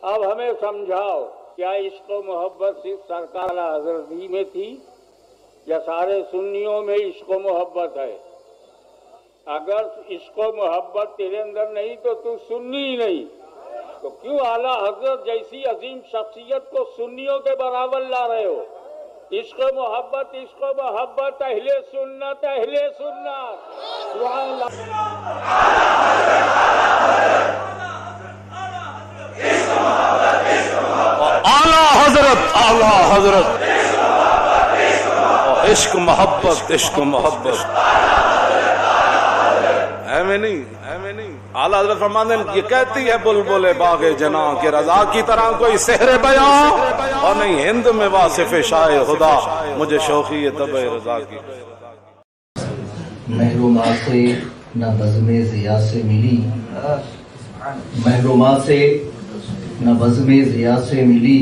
اب ہمیں سمجھاؤ کیا عشق و محبت صرف سرکار حضرت ہی میں تھی یا سارے سنیوں میں عشق و محبت ہے؟ اگر عشق و محبت تیرے اندر نہیں تو سنی ہی نہیں، تو کیوں اعلیٰ حضرت جیسی عظیم شخصیت کو سنیوں کے برابر لا رہے ہو؟ عشق و محبت اہل سنت سبحان اللہ۔ اعلیٰ حضرت عشق محبت ہے میں نہیں اعلیٰ حضرت فرماتے ہیں یہ کہتی ہے بلبل باغ جناں کے رضا کی طرح کوئی سحر بیاں، اور نہیں ہند میں واصف شاہ خدا مجھے شوقی طبع رضا کی۔ محرومات سے نہ بزم ضیاء سے ملی، محرومات سے نہ بزم ضیاء سے ملی،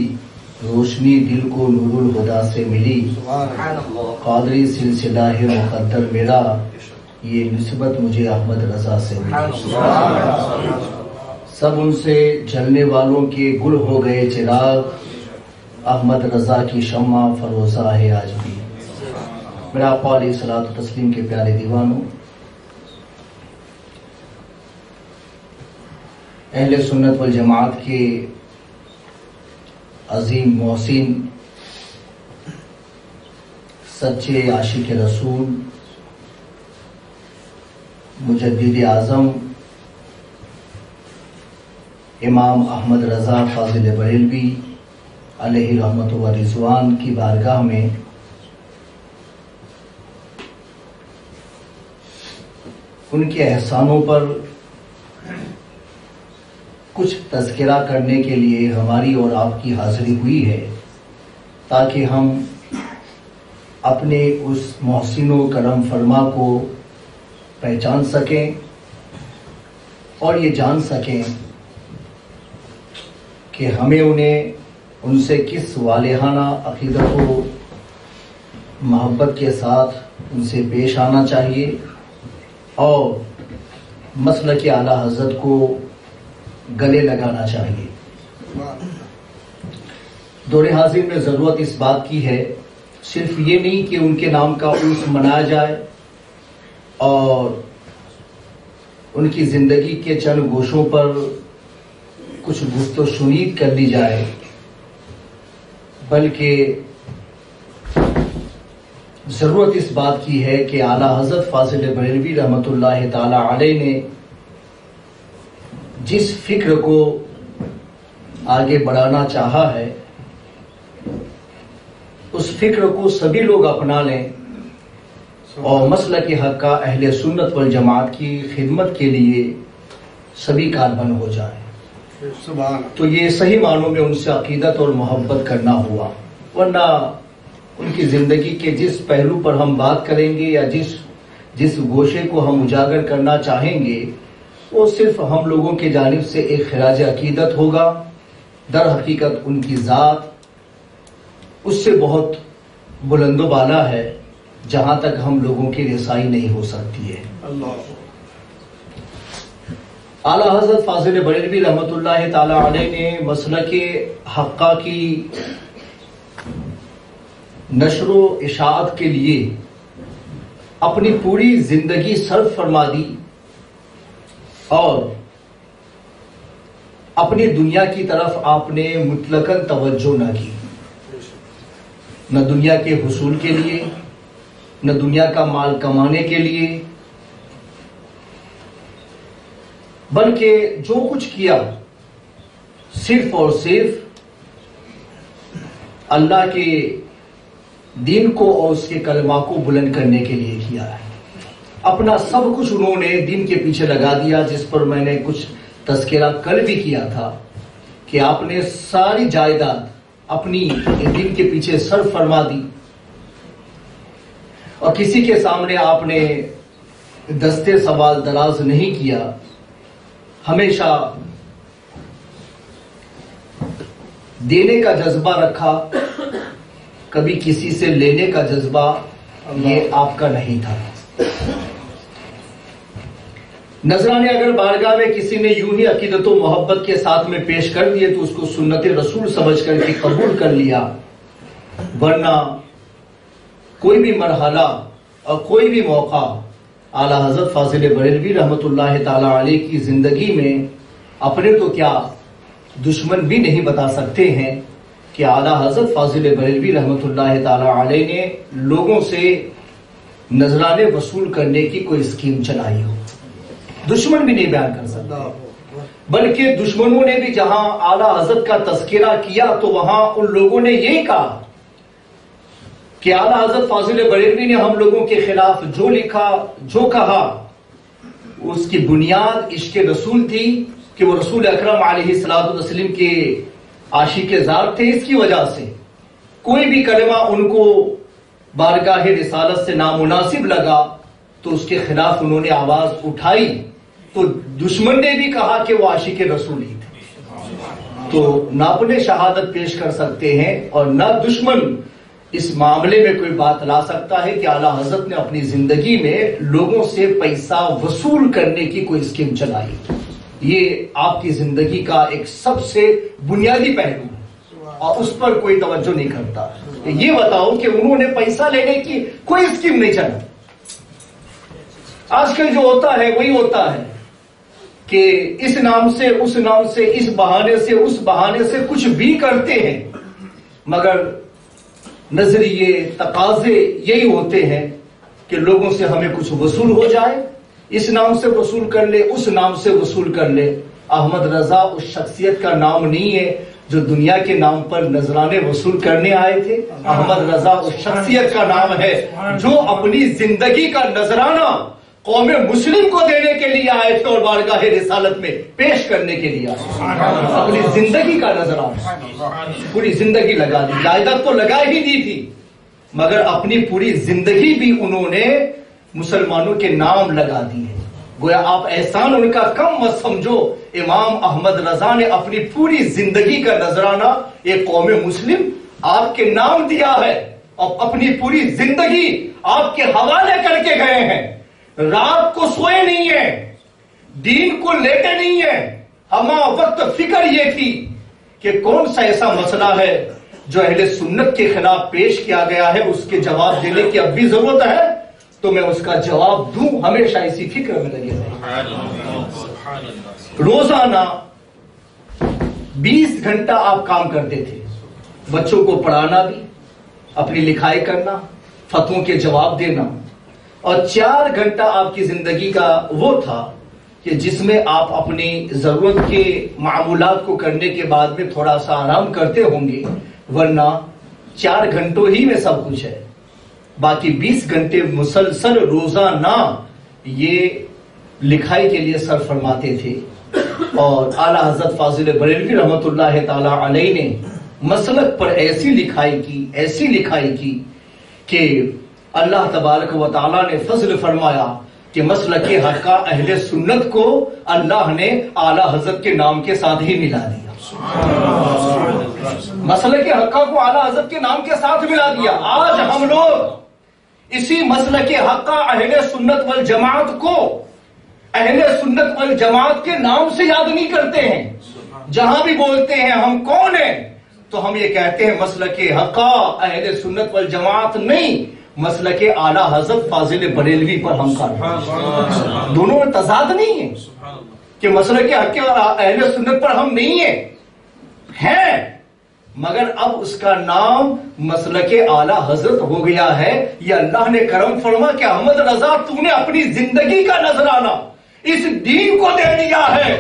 روشنی دل کو نور الہدا سے ملی، قادری سلسلہ ہے مقدر میرا، یہ نسبت مجھے احمد رضا سے ملی۔ سب ان سے جلنے والوں کے گل ہو گئے چراغ، احمد رضا کی شمع فروزہ ہے آج بھی۔ میرا آقا علیہ الصلوۃ والتسلیم کے پیارے دیوانوں، اہل سنت والجماعت کے عظیم محسن، سچے عاشق رسول، مجدد اعظم امام احمد رضا فاضل بریلوی علیہ رحمت و رضوان کی بارگاہ میں ان کے احسانوں پر کچھ تذکرہ کرنے کے لیے ہماری اور آپ کی حاضری ہوئی ہے، تاکہ ہم اپنے اس محسن و کرم فرما کو پہچان سکیں اور یہ جان سکیں کہ ہمیں ان سے کس والہانہ عقیدت و محبت کے ساتھ ان سے پیش آنا چاہیے، اور مسلک اعلیٰ حضرت کو گلے لگانا چاہیے۔ دور حاضر میں ضرورت اس بات کی ہے، صرف یہ نہیں کہ ان کے نام کا عرس منایا جائے اور ان کی زندگی کے چند گوشوں پر کچھ گفت و شنید کر لی جائے، بلکہ ضرورت اس بات کی ہے کہ اعلیٰ حضرت فاضل بریلوی رحمۃ اللہ تعالی علیہ نے جس فکر کو آگے بڑھانا چاہا ہے اس فکر کو سبھی لوگ اپنا لیں اور مسلک حق کا اہل سنت والجماعت کی خدمت کے لیے سبھی کاربند ہو جائیں، تو یہ صحیح معنوں میں ان سے عقیدت اور محبت کرنا ہوا۔ ورنہ ان کی زندگی کے جس پہلو پر ہم بات کریں گے یا جس گوشے کو ہم اجاگر کرنا چاہیں گے، وہ صرف ہم لوگوں کی جانب سے ایک خراج عقیدت ہوگا، در حقیقت ان کی ذات اس سے بہت بلند و بالا ہے جہاں تک ہم لوگوں کی رسائی نہیں ہو سکتی ہے۔ اعلیٰ حضرت فاضل بریلوی رحمۃ اللہ تعالی علیہ نے مسلک حقہ کی نشر و اشاعت کے لیے اپنی پوری زندگی صرف فرما دی، اور اپنی دنیا کی طرف آپ نے مطلقاً توجہ نہ کی، نہ دنیا کے حصول کے لیے، نہ دنیا کا مال کمانے کے لیے، بلکہ جو کچھ کیا صرف اور صرف اللہ کے دین کو اور اس کے کلمہ کو بلند کرنے کے لیے کیا ہے۔ اپنا سب کچھ انہوں نے دین کے پیچھے لگا دیا، جس پر میں نے کچھ تذکرہ کل بھی کیا تھا کہ آپ نے ساری جائیداد اپنی دین کے پیچھے صرف فرما دی، اور کسی کے سامنے آپ نے دستے سوال دراز نہیں کیا، ہمیشہ دینے کا جذبہ رکھا، کبھی کسی سے لینے کا جذبہ یہ آپ کا نہیں تھا۔ नजराने अगर बारगाह में किसी ने यूं ही अकीदत व मोहब्बत के साथ में पेश कर दिए तो उसको सुन्नत रसूल समझ करके कबूल कर लिया, वरना कोई भी मरहला और कोई भी मौका आला हजरत फाजिल बरेलवी रहमतुल्लाह ताला अलैह की जिंदगी में अपने तो क्या दुश्मन भी नहीं बता सकते हैं कि आला हजरत फाजिल बरेलवी रहमतुल्लाह ताला अलैह ने लोगों से नजराने वसूल करने की कोई स्कीम चलाई हो। दुश्मन भी नहीं बयान कर सकता, बल्कि दुश्मनों ने भी जहां आला हजरत का तस्करा किया तो वहां उन लोगों ने यही कहा कि आला हजरत फाजिल बरेलवी ने हम लोगों के खिलाफ जो लिखा जो कहा उसकी बुनियाद इश्क रसूल थी कि वो रसूल अकरम अलैहिस्सलातु वस्सलाम के आशिक़ ज़ात थे। इसकी वजह से कोई भी कलमा उनको बारगाह रिसालत से नामुनासिब लगा तो उसके खिलाफ उन्होंने आवाज उठाई, तो दुश्मन ने भी कहा कि वो आशिक़ रसूल ही थे। तो ना अपने शहादत पेश कर सकते हैं और ना दुश्मन इस मामले में कोई बात ला सकता है कि आला हजरत ने अपनी जिंदगी में लोगों से पैसा वसूल करने की कोई स्कीम चलाई। ये आपकी जिंदगी का एक सबसे बुनियादी पहलू है और उस पर कोई तवज्जो नहीं करता। ये बताओ कि उन्होंने पैसा लेने की कोई स्कीम नहीं चलाई। आजकल जो होता है वही होता है कि इस नाम से उस नाम से, इस बहाने से उस बहाने से कुछ भी करते हैं, मगर नजरिए तकाजे यही होते हैं कि लोगों से हमें कुछ वसूल हो जाए, इस नाम से वसूल कर ले, उस नाम से वसूल कर ले। अहमद रजा उस शख्सियत का नाम नहीं है जो दुनिया के नाम पर नजराने वसूल करने आए थे। अहमद रजा उस शख्सियत का नाम है जो अपनी जिंदगी का नजराना कौमे मुस्लिम को देने के लिए आए थे और बारगाह रिसालत में पेश करने के लिए आए। अपनी जिंदगी का नजराना, पूरी जिंदगी लगा दी, जायदाद तो लगा ही दी थी, मगर अपनी पूरी जिंदगी भी उन्होंने मुसलमानों के नाम लगा दी है। गोया आप एहसान उनका कम मत समझो। इमाम अहमद रजा ने अपनी पूरी जिंदगी का नजराना एक कौमे मुस्लिम आपके नाम दिया है और अपनी पूरी जिंदगी आपके हवाले करके गए हैं। रात को सोए नहीं है, दीन को लेटे नहीं है। हमा वक्त फिक्र ये थी कि कौन सा ऐसा मसला है जो अहले सुन्नत के खिलाफ पेश किया गया है, उसके जवाब देने की अब भी जरूरत है तो मैं उसका जवाब दूं। हमेशा इसी फिक्र में लगे रहे। रोजाना 20 घंटा आप काम करते थे, बच्चों को पढ़ाना भी, अपनी लिखाई करना, फतवों के जवाब देना, और 4 घंटा आपकी जिंदगी का वो था कि जिसमें आप अपनी जरूरत के मामूलात को करने के बाद में थोड़ा सा आराम करते होंगे, वरना 4 घंटों ही में सब कुछ है। बाकी 20 घंटे मुसलसल रोजाना ये लिखाई के लिए सर फरमाते थे। और आला हजरत फाजिल बरेलवी रहमतुल्लाह ताला अलैह ने मसलक पर ऐसी लिखाई की कि अल्लाह तबारक व तआला ने फजल फरमाया कि मसलक हक्का अहले सुन्नत को अल्लाह ने आला हजरत के नाम के साथ ही मिला दिया। मसलक हक्का को आला हजरत के नाम के साथ मिला दिया। आज हम लोग इसी मसलक हक्का अहले सुन्नत वल जमात को अहले सुन्नत वल जमात के नाम से याद नहीं करते हैं। जहां भी बोलते हैं हम कौन है तो हम ये कहते हैं मसलक हक्का अहले सुन्नत वल जमात नहीं, मसलक आला हजरत फाजिल बरेलवी पर हम कर। दोनों में तजाद नहीं है कि मसलक हक्के और अहले सुन्नत पर हम नहीं है, मगर अब उसका नाम मसलक आला हजरत हो गया है। ये अल्लाह ने करम फरमा कि अहमद रजा तूने अपनी जिंदगी का नजराना इस दीन को दे दिया है,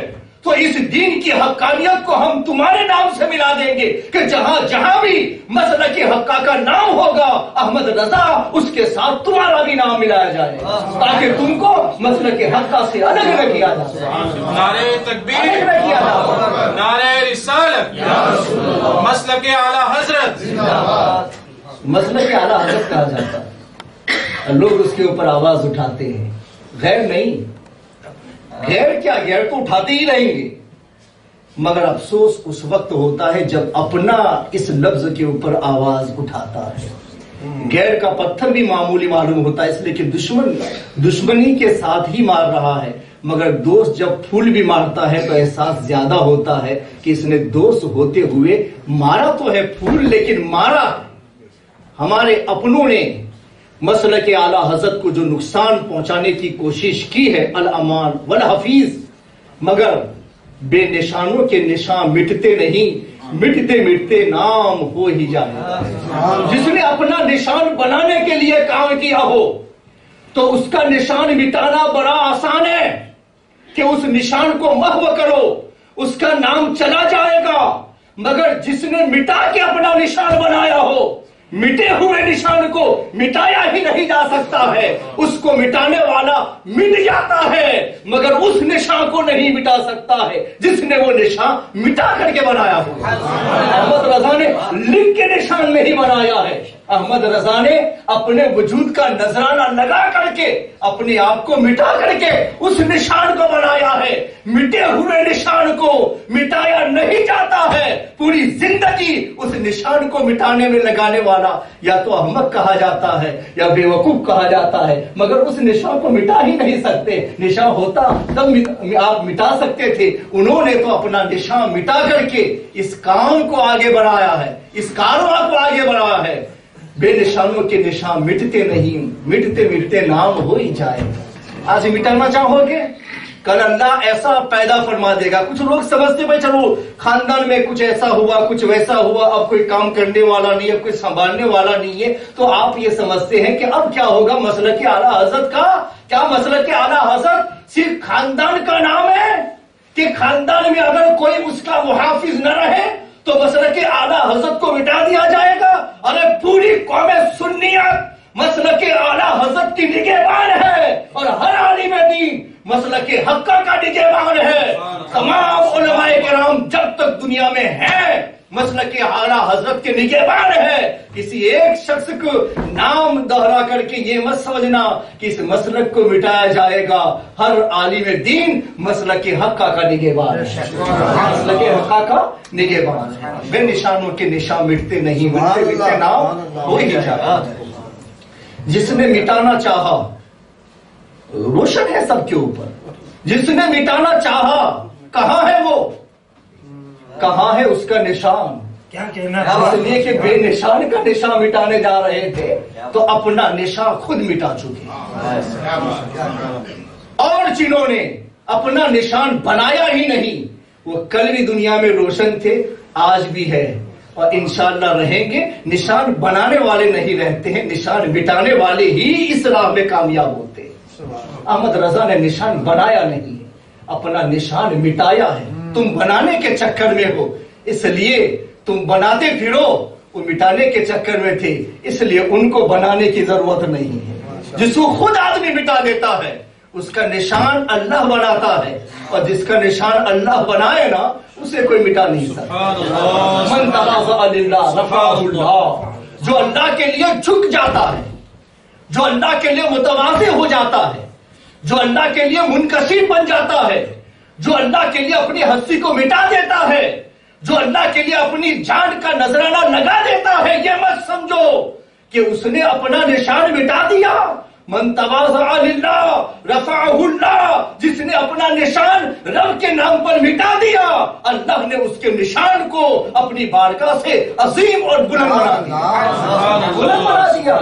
तो इस दीन की हक्कानियत को हम तुम्हारे नाम से मिला देंगे कि जहां जहां भी मसलक हक्का का नाम होगा अहमद रजा उसके साथ तुम्हारा भी नाम मिलाया जाए, ताकि तुमको मसलक हक्का से अलग न किया जा सके। नारे तकबीर, नारे रिसालत, मसलक आला हजरत। मसलक आला हजरत कहा जाता है, लोग उसके ऊपर आवाज उठाते हैं। गैर नहीं, गैर क्या, गैर तो उठाते ही रहेंगे, मगर अफसोस उस वक्त होता है जब अपना इस लफ्ज के ऊपर आवाज उठाता है। गैर का पत्थर भी मामूली मालूम होता है, इसलिए कि दुश्मनी के साथ ही मार रहा है, مگر دوست جب پھول بھی مارتا ہے تو احساس زیادہ ہوتا ہے کہ اس نے دوست ہوتے ہوئے مارا تو ہے پھول لیکن مارا ہمارے اپنوں نے مسلک اعلیٰ حضرت کو جو نقصان پہنچانے کی کوشش کی ہے، الامان والحفیظ، مگر بے نشانوں کے نشان مٹتے نہیں، مٹتے مٹتے نام ہو ہی جائے۔ جس نے اپنا نشان بنانے کے لیے کام کیا ہو تو اس کا نشان مٹانا بڑا آسان ہے کہ اس نشان کو محو کرو، اس کا نام چلا جائے گا، مگر جس نے مٹا کے اپنا نشان بنایا ہو، مٹے ہوئے نشان کو مٹایا ہی نہیں جا سکتا ہے، اس کو مٹانے والا مٹ جاتا ہے مگر اس نشان کو نہیں مٹا سکتا ہے جس نے وہ نشان مٹا کر کے بنایا ہو۔ احمد رضا نے لکھ کے نشان نہیں بنایا ہے، احمد رضا نے اپنے وجود کا نذرانہ لگا کر کے اپنے آپ کو مٹا کر کے اس نشان کو بنایا ہے۔ مٹے ہوئے نشان کو مٹایا نہیں جاتا ہے، پوری زندگی اس نشان کو مٹانے میں لگانے والا یا تو احمق کہا جاتا ہے یا بے وقوف کہا جاتا ہے، مگر اس نشان کو مٹا ہی نہیں سکتے۔ نشان ہوتا تب آپ مٹا سکتے تھے، انہوں نے تو اپنا نشان مٹا کر کے اس کام کو آگے بڑھایا ہے، اس کارواں کو آگے بڑھایا ہے۔ بے نشانوں کے نشان مٹتے نہیں، مٹتے مٹتے نام ہو ہی جائے۔ آج مٹانا چاہو گے، کل اللہ ایسا پیدا فرما دے گا۔ کچھ لوگ سمجھتے بھائی چلو خاندان میں کچھ ایسا ہوا، کچھ ویسا ہوا، اب کوئی کام کرنے والا نہیں ہے، کوئی سنبھالنے والا نہیں ہے، تو آپ یہ سمجھتے ہیں کہ اب کیا ہوگا مسلک اعلیٰ حضرت کا؟ کیا مسلک اعلیٰ حضرت صرف خاندان کا نام ہے کہ خاندان میں اگر کوئی اس کا محافظ نہ رہے تو مسلک اعلیٰ حضرت کو مٹا دیا جائے گا؟ ارے پوری قوم سنیت مسلک اعلیٰ حضرت کی نگہبان ہے اور ہر عالم دین مسلک حقہ کا نگہبان ہے۔ تمام علماء کرام جب تک دنیا میں ہیں مسلک اعلیٰ حضرت کے نگہبان ہے۔ کسی ایک شخص کو نام دہرا کر کے یہ مت سمجھنا کہ اس مسلک کو مٹایا جائے گا۔ ہر عالم دین مسلک حقہ کا نگہبان ہے، مسلک حقہ کا نگہبان ہے۔ بے نشانوں کے نشان مٹتے نہیں، مٹتے مٹتے نام ہو ہی جائے۔ جس نے مٹانا چاہا، روشن ہے سب کے اوپر، جس نے مٹانا چاہا کہاں ہے وہ، کہاں ہے اس کا نشان؟ کیا کہنا، اس لیے کہ بے نشان کا نشان مٹانے جا رہے تھے تو اپنا نشان خود مٹا چکے، اور جنہوں نے اپنا نشان بنایا ہی نہیں وہ کل بھی دنیا میں روشن تھے، آج بھی ہے اور انشاءاللہ رہیں گے۔ نشان بنانے والے نہیں رہتے ہیں، نشان مٹانے والے ہی اس راہ میں کامیاب ہوتے ہیں۔ احمد رضا نے نشان بنایا نہیں، اپنا نشان مٹایا ہے۔ تم بنانے کے چکر میں ہو اس لیے تم بناتے پھرو، وہ مٹانے کے چکر میں تھے اس لیے ان کو بنانے کی ضرورت نہیں ہے۔ جس کو خود آدمی مٹا دیتا ہے اس کا نشان اللہ بناتا ہے، اور جس کا نشان اللہ بنائے نا اسے کوئی مٹا نہیں سکتا۔ من تواضع للہ رفعہ اللہ، جو اللہ کے لیے جھک جاتا ہے، جو اللہ کے لیے متواضع ہو جاتا ہے، جو اللہ کے لیے منکسر بن جاتا ہے، جو اللہ کے لیے اپنی ہستی کو مٹا دیتا ہے، جو اللہ کے لیے اپنی جان کا نذرانہ لگا دیتا ہے، یہ مت سمجھو کہ اس نے اپنا نشان مٹا دیا۔ من تواضع للہ رفعہ اللہ، جس نے اپنا نشان رب کے نام پر مٹا دیا اللہ نے اس کے نشان کو اپنی بارگاہ سے عظیم اور بلند بنا دیا، بلند بنا دیا۔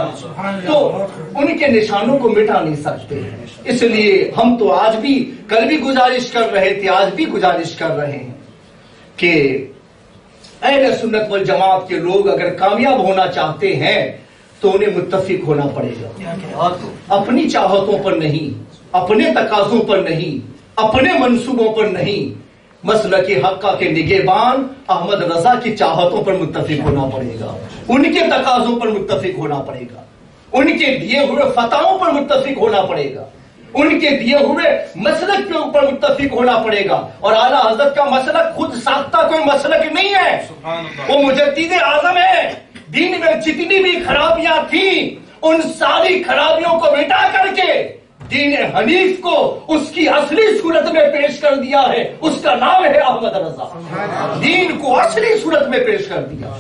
تو ان کے نشانوں کو مٹا نہیں سکتے، اس لیے ہم تو آج بھی، کل بھی گزارش کر رہے تھے، آج بھی گزارش کر رہے ہیں کہ اہل سنت والجماعت کے لوگ اگر کامیاب ہونا چاہتے ہیں تو انہیں متفق ہونا پڑے گا، اپنی چاہتوں پر نہیں، اپنے تقاضوں پر نہیں، اپنے منصوبوں پر نہیں، مسلک حقہ کے نگہبان احمد رضا کی چاہتوں پر متفق ہونا پڑے گا، ان کے تقاضوں پر متفق ہونا پڑے گا، ان کے دیے ہوئے فتاوں پر متفق ہونا پڑے گا، ان کے دیے ہوئے مسلک کے اوپر متفق ہونا پڑے گا۔ اور اعلیٰ حضرت کا مسلک خود ساختہ کوئی مسلک نہیں ہے، وہ مجدد اعظم ہے۔ دین میں جتنی بھی خرابیاں تھیں ان ساری خرابیوں کو مٹا کر کے دین حنیف کو اس کی اصلی صورت میں پیش کر دیا ہے، اس کا نام ہے احمد رضا۔ دین کو اصلی صورت میں پیش کر دیا۔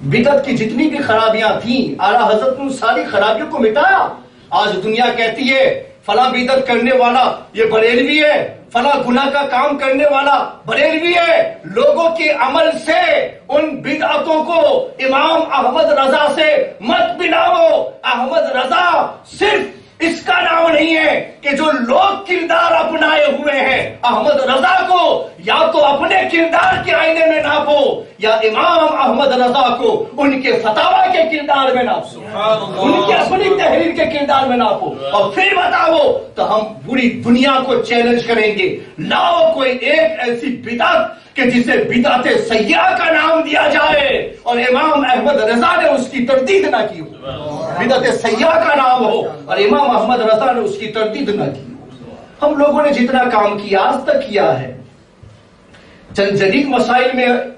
بدعت کی جتنی بھی خرابیاں تھیں اعلیٰ حضرت نے ساری خرابیوں کو مٹایا۔ آج دنیا کہتی ہے फला बिदत करने वाला ये बरेलवी है, फला गुनाह का काम करने वाला बरेलवी है। लोगों के अमल से उन बिदअतों को इमाम अहमद रजा से मत मिलाओ। अहमद रजा सिर्फ इसका नाम नहीं है कि जो लोग किरदार अपनाए हुए हैं। अहमद रजा को या तो अपने किरदार के आईने में नापो या इमाम अहमद रजा को उनके फतावा के किरदार में नापो, उनके अपनी तहरीर के किरदार में नापो और फिर बताओ। तो हम पूरी दुनिया को चैलेंज करेंगे, लाओ कोई एक ऐसी बिदअत कि जिसे बिदअत सय्या का नाम दिया जाए और इमाम अहमद रजा ने उसकी तरदीद ना की हो, बिदअत सय्या का नाम हो और इमाम अहमद रजा ने उसकी तरदीद ना की हो। हम लोगों ने जितना काम किया आज तक किया है, चंद जदीद मसाइल में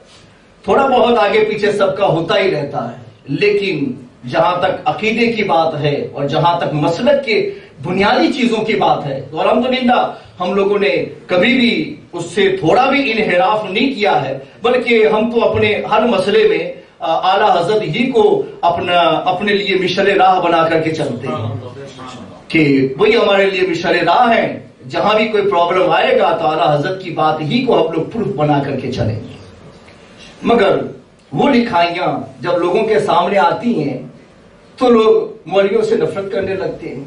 थोड़ा बहुत आगे पीछे सबका होता ही रहता है, लेकिन जहां तक अकीदे की बात है और जहां तक मसलक के बुनियादी चीजों की बात है तो अल्हम्दुलिल्लाह हम लोगों ने कभी भी उससे थोड़ा भी इनहिराफ नहीं किया है, बल्कि हम तो अपने हर मसले में आला हजरत ही को अपने लिए मिशरे राह बना करके चलते हैं कि वही हमारे लिए मिशरे राह है। जहां भी कोई प्रॉब्लम आएगा तो आला हजरत की बात ही को हम लोग प्रूफ बना करके चलेंगे। मगर वो लिखाइयां जब लोगों के सामने आती हैं तो लोग मौलवियों से नफरत करने लगते हैं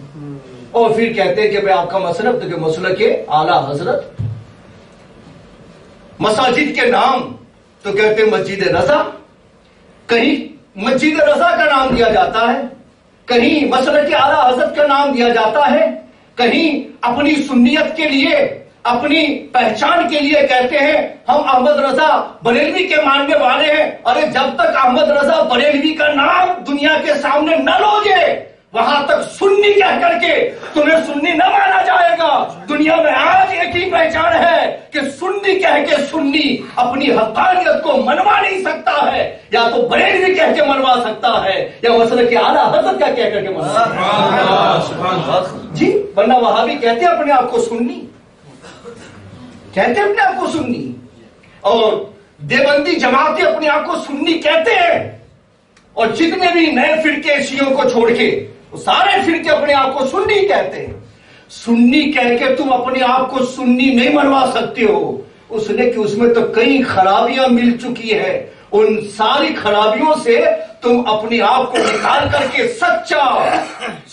और फिर कहते हैं कि भाई आपका मसलब तो मसलक के आला हजरत। मसाजिद के नाम तो कहते हैं मस्जिद रजा, कहीं मस्जिद रजा का नाम दिया जाता है, कहीं मसलक के आला हजरत का नाम दिया जाता है, कहीं अपनी सुन्नियत के लिए अपनी पहचान के लिए कहते हैं हम अहमद रजा बरेलवी के मानने वाले हैं। अरे जब तक अहमद रजा बरेलवी का नाम दुनिया के सामने न लोगे वहां तक सुन्नी कह करके तुम्हें सुन्नी न माना जाएगा। दुनिया में आज एक ही पहचान है कि सुन्नी कह के सुन्नी अपनी हक़ानियत को मनवा नहीं सकता है, या तो बरेलवी कह के मनवा सकता है या मसलक के आला हज़रत का कह करके मनवा सकता है जी। वरना वहाबी कहते हैं अपने आप को सुन्नी, कहते हैं अपने आप को सुन्नी, और देवबंदी जमातें अपने आप को सुन्नी कहते हैं, और जितने भी नए फिरके शियों को छोड़ के सारे फिरके अपने आप को सुन्नी कहते हैं। सुन्नी कह के तुम अपने आप को सुन्नी नहीं मनवा सकते हो, उसने कि उसमें तो कई खराबियां मिल चुकी है। उन सारी खराबियों से तुम अपने आप को निकाल करके सच्चा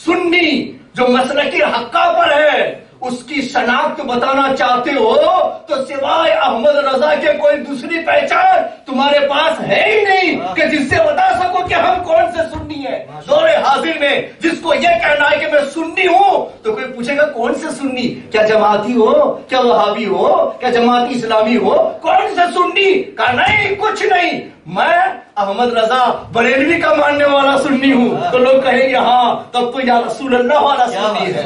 सुन्नी जो मसलक हक्का पर है उसकी शनाख्त बताना चाहते हो तो सिवाय अहमद रजा के कोई दूसरी पहचान तुम्हारे पास है ही नहीं कि जिससे बता सको कि हम कौन से सुन्नी है। दौरे हाजिर में जिसको ये कहना है कि मैं सुन्नी हूं तो कोई पूछेगा कौन से सुन्नी, क्या जमाती हो, क्या वहाबी हो, क्या जमाती इस्लामी हो, कौन से सुन्नी? कहा नहीं कुछ नहीं, मैं अहमद रजा बरेलवी का मानने वाला सुन्नी हूं। तो लोग कहेंगे हाँ तब तो या रसूल अल्लाह वाला सुन्नी है,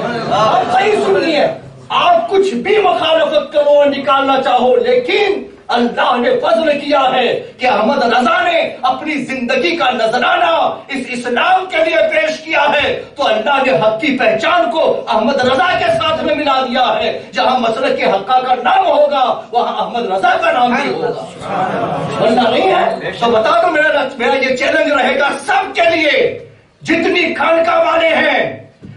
सही सुन्नी है। आप कुछ भी मुखालफत करो और निकालना चाहो, लेकिन अल्लाह ने फजल किया है कि अहमद रजा ने अपनी जिंदगी का नजराना इस इस्लाम के लिए पेश किया है, तो अल्लाह ने हक की पहचान को अहमद रजा के साथ में मिला दिया है। जहां मसलक के हक्का का नाम होगा वहां अहमद रजा का नाम भी होगा, वरना नहीं है। तो बता दो, मेरा ये चैलेंज रहेगा सबके लिए, जितनी खानका वाले हैं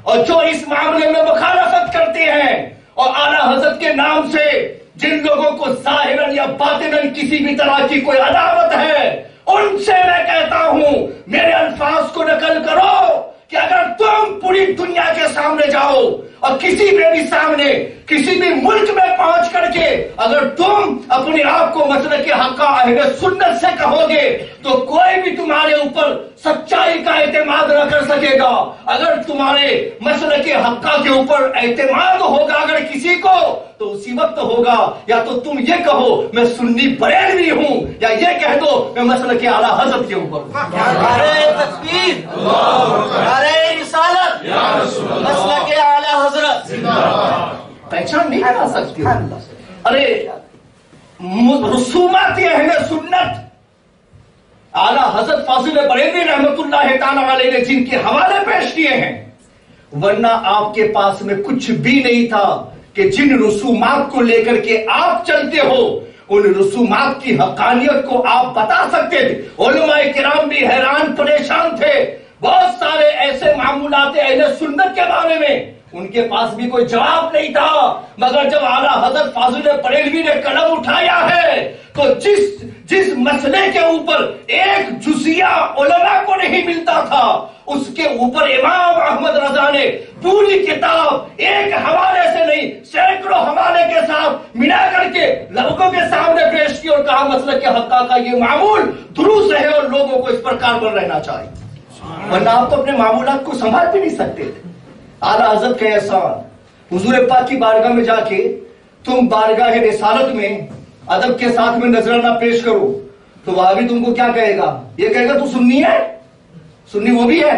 और जो इस मामले में मुखालफत करते हैं और आला हजरत के नाम से जिन लोगों को जाहिरन या बातिनन किसी भी तरह की कोई अदावत है, उनसे मैं कहता हूं मेरे अल्फाज को नकल करो कि अगर तुम पूरी दुनिया के सामने जाओ और किसी में भी सामने किसी भी मुल्क में पहुंच करके अगर तुम अपने आप को मसलक के हक्का अहले सुन्नत से कहोगे तो कोई भी तुम्हारे ऊपर सच्चाई का एतमाद न कर सकेगा। अगर तुम्हारे मसलक के हक्का के ऊपर एतमाद होगा अगर किसी को तो उसी वक्त होगा या तो तुम ये कहो मैं सुन्नी बरेलवी हूं या ये कह दो मैं मसलक के आला हज़रत के ऊपर। नारे तकबीर, नारे रिसालत, मसलक के आला हज़रत पहचान नहीं बना सकती। अरे रसूमात अहले सुन्नत आला हज़रत फाजिल बरेलवी रहमतुल्लाह ताला अलैह ने जिनके हवाले पेश किए हैं, वरना आपके पास में कुछ भी नहीं था कि जिन रसूमात को लेकर के आप चलते हो उन रसूमात की हकानियत को आप बता सकते थे। उलमाए किराम भी हैरान परेशान थे, बहुत सारे ऐसे मामूलात अहले सुन्नत के बारे में ان کے پاس بھی کوئی جواب نہیں تھا، مگر جب اعلیٰ حضرت فاضل بریلوی نے قلم اٹھایا ہے تو جس مسئلے کے اوپر ایک جزیہ علماء کو نہیں ملتا تھا، اس کے اوپر امام احمد رضا نے پوری کتاب ایک حوالے سے نہیں سینکڑوں حوالے کے ساتھ ملا کر کے لوگوں کے سامنے پیش کی اور کہا مسلک کے حقہ کا یہ معمول درست ہے اور لوگوں کو اس پر کاربن رہنا چاہیے، ورنہ آپ تو اپنے معمولات کو سنبھال بھی نہیں سکتے تھے۔ اعلیٰ حضرت کا احسان، حضور پاک کی بارگاہ میں جا کے تم بارگاہ رسالت میں ادب کے ساتھ میں نذرانہ پیش کرو تو وہاں بھی تم کو کیا کہے گا؟ یہ کہے گا تو سنی ہے، سنی وہ بھی ہے،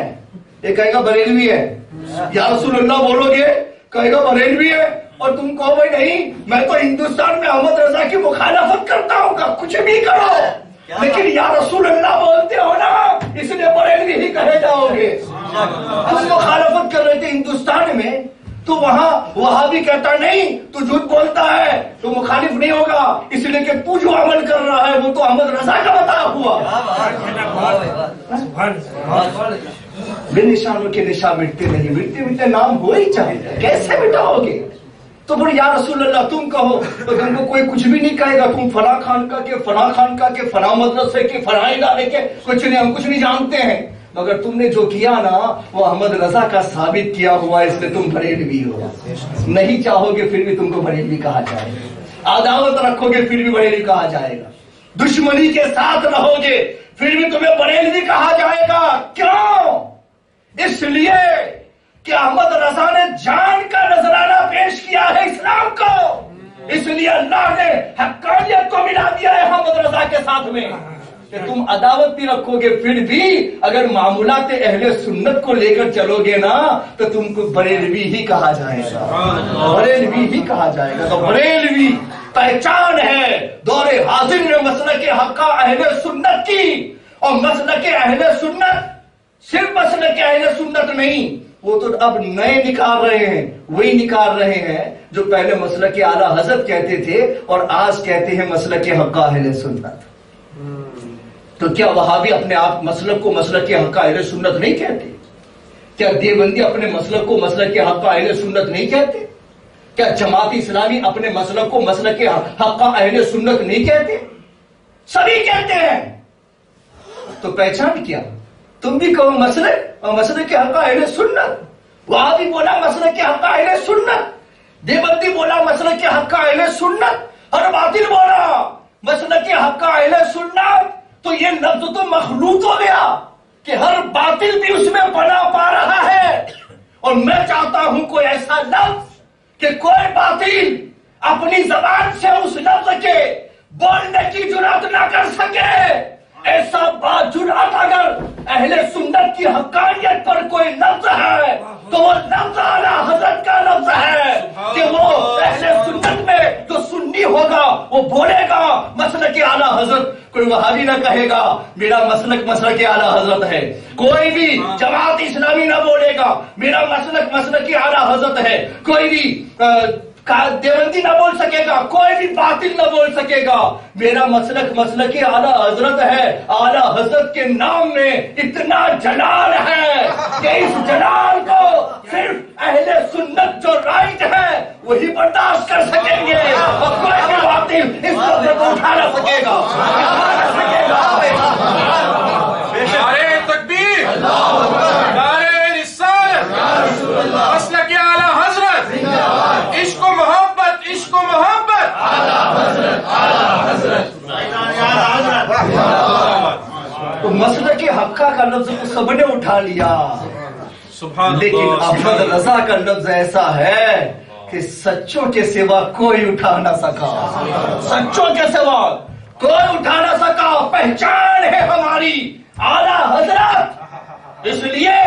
یہ کہے گا بریلوی ہے۔ یا رسول اللہ بولو گے، کہے گا بریلوی ہے، اور تم کہو بھائی نہیں میں تو ہندوستان میں احمد رضا کی مخالفت کرتا ہوں گا، کچھ بھی کرو لیکن یا رسول اللہ بولتے ہو نا، اس لیے بریلوی ہی کہے جاؤ گے۔ ہم مخالفت کر رہے تھے ہندوستان میں، تو وہاں بھی کہتا نہیں تو جھوٹ بولتا ہے، تو مخالف نہیں ہوگا، اس لیے کہ تو جو عمل کر رہا ہے وہ تو احمد رضا کا بتایا ہوا۔ بے نشانوں کے نشان مٹتے نہیں، مٹتے مٹتے نام ہو ہی چاہے، کیسے مٹاؤ گے؟ تو بولے یا رسول اللہ تم کہو، تو تم کو کوئی کچھ بھی نہیں کہے گا، تم فلاں خانقاہ کے فلاں خانقاہ کے فلاں مدرسے کے فلاں ادارے کے کچھ نہیں، ہم کچھ نہیں جانتے ہیں، مگر تم نے جو کیا نا وہ احمد رضا کا ثابت کیا ہوا ہے، اس لیے تم بریلوی ہو۔ نہیں چاہو گے پھر بھی تم کو بریلوی کہا جائے گا، عداوت رکھو گے پھر بھی بریلوی کہا جائے گا، دشمنی کے ساتھ رہو گے پھر بھی تمہیں بریلوی کہا جائے گا۔ کیوں؟ اس لیے کہ احمد رضا نے جان کا نذرانہ پیش کیا ہے اسلام کو، اس لیے اللہ نے حقانیت کو ملا دیا ہے احمد رضا کے ساتھ میں، کہ تم عداوت بھی رکھو گے پھر بھی اگر معمولات اہل سنت کو لے کر چلو گے نا تو تم کو بریلوی ہی کہا جائے گا، بریلوی ہی کہا جائے گا۔ تو بریلوی پہچان ہے دور حاضر میں مسلک حقہ اہل سنت کی، اور مسلک اہل سنت صرف مسلک اہل سنت نہیں، وہ تو اب نئے نکال رہے ہیں، وہی نکال رہے ہیں جو پہلے مسلک اعلیٰ حضرت کہتے تھے اور آج کہتے ہیں مسلک حقہ اہل سنت۔ تو کیا وہابی اپنے آپ مسلک کو مسلک حقہ اہل سنت نہیں کہتے؟ کیا دیوبندی اپنے مسلک کو مسلک حقہ اہل سنت نہیں کہتے؟ کیا جماعت اسلامی اپنے مسلک کو مسلک حقہ اہل سنت نہیں کہتے؟ سبھی کہتے ہیں۔ تو پہچان کیا؟ تم بھی کہو مسلک اور مسلک حقہ اہل سنت، وہابی بولا مسلک حقہ اہل سنت، دیوبندی بولا مسلک حقہ اہل سنت، اور باطل بولا مسلک حقہ اہل سنت، تو یہ لفظ تو مخلوط ہو گیا کہ ہر باطل بھی اس میں بنا پا رہا ہے۔ اور میں چاہتا ہوں کوئی ایسا لفظ کہ کوئی باطل اپنی زبان سے اس لفظ کے بولنے کی جرات نہ کر سکے۔ ایسا باجرات اگر اہل سنت کی حقانیت پر کوئی لفظ ہے تو وہ لفظ اعلیٰ حضرت کا لفظ ہے، کہ وہ اہل سنت میں جو سنی ہوگا وہ بولے گا مسلک اعلیٰ حضرت، کوئی وہابی نہ کہے گا میرا مسلک مسلک اعلیٰ حضرت ہے، کوئی بھی جماعت اسلامی نہ بولے گا میرا مسلک مسلک اعلیٰ حضرت ہے، کوئی بھی دیوبندی نہ بول سکے گا، کوئی بھی باطل نہ بول سکے گا میرا مسلک مسلک اعلیٰ حضرت ہے۔ اعلیٰ حضرت کے نام میں اتنا جلال ہے کہ اس جلال کو صرف اہل سنت جو رائٹ ہے وہی برداشت کر سکیں گے، اور کوئی بھی باطل اس لفظ کو اٹھا نہ سکے گا۔ نعرہ تکبیر، نعرہ رسالت، مسلک اعلیٰ حضرت، عشق و محبت، عشق و محبت، تو مسلک حقہ کا لفظ تو سب نے اٹھا لیا، لیکن احمد رضا کا لفظ ایسا ہے کہ سچوں کے سوا کوئی اٹھا نہ سکا، سچوں کے سوا کوئی اٹھا نہ سکا۔ پہچان ہے ہماری اعلیٰ حضرت، اس لیے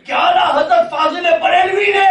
کہ اعلیٰ حضرت فاضل بریلوی نے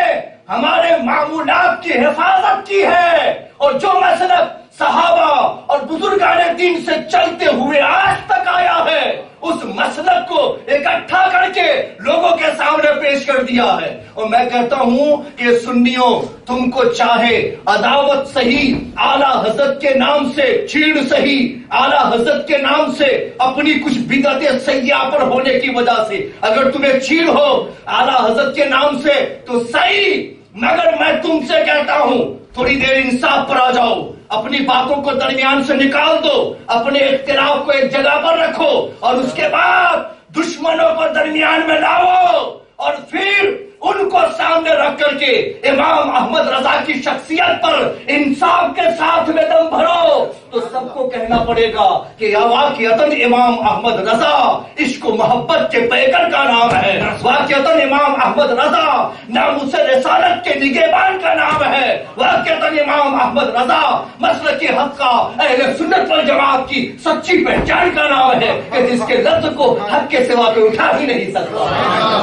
ہمارے معمولات کی حفاظت کی ہے، اور جو مسلک صحابہ اور بزرگان دین سے چلتے ہوئے آج تک آیا ہے اس مسلک کو اکٹھا کر کے لوگوں کے سامنے پیش کر دیا ہے۔ اور میں کہتا ہوں کہ سنیوں تم کو چاہے عداوت صحیح اعلیٰ حضرت کے نام سے، چھیڑ صحیح اعلیٰ حضرت کے نام سے، اپنی کچھ بدعت سیاح پر ہونے کی وجہ سے اگر تمہیں چھیڑ ہو اعلیٰ حضرت کے نام سے تو صحیح، मगर मैं तुमसे कहता हूं थोड़ी देर इंसाफ पर आ जाओ, अपनी बातों को दरमियान से निकाल दो, अपने इख्तिलाफ को एक जगह पर रखो और उसके बाद दुश्मनों को दरमियान में लाओ और फिर उनको सामने रख करके इमाम अहमद रजा की शख्सियत पर इंसाफ के साथ में दम भरो, तो सबको कहना पड़ेगा कि वाक़ियतन इमाम अहमद रजा इश्क मोहब्बत के पैकर का नाम है, वाक़ियतन इमाम अहमद रजा नामुस रिसालत के निगहबान का नाम है, वाक़ियतन इमाम अहमद रजा मसलक के हक का अहले सुन्नत वल जमात की सच्ची पहचान का नाम है कि जिसके लफ्ज को हक के सिवा कोई उठा ही नहीं सकता,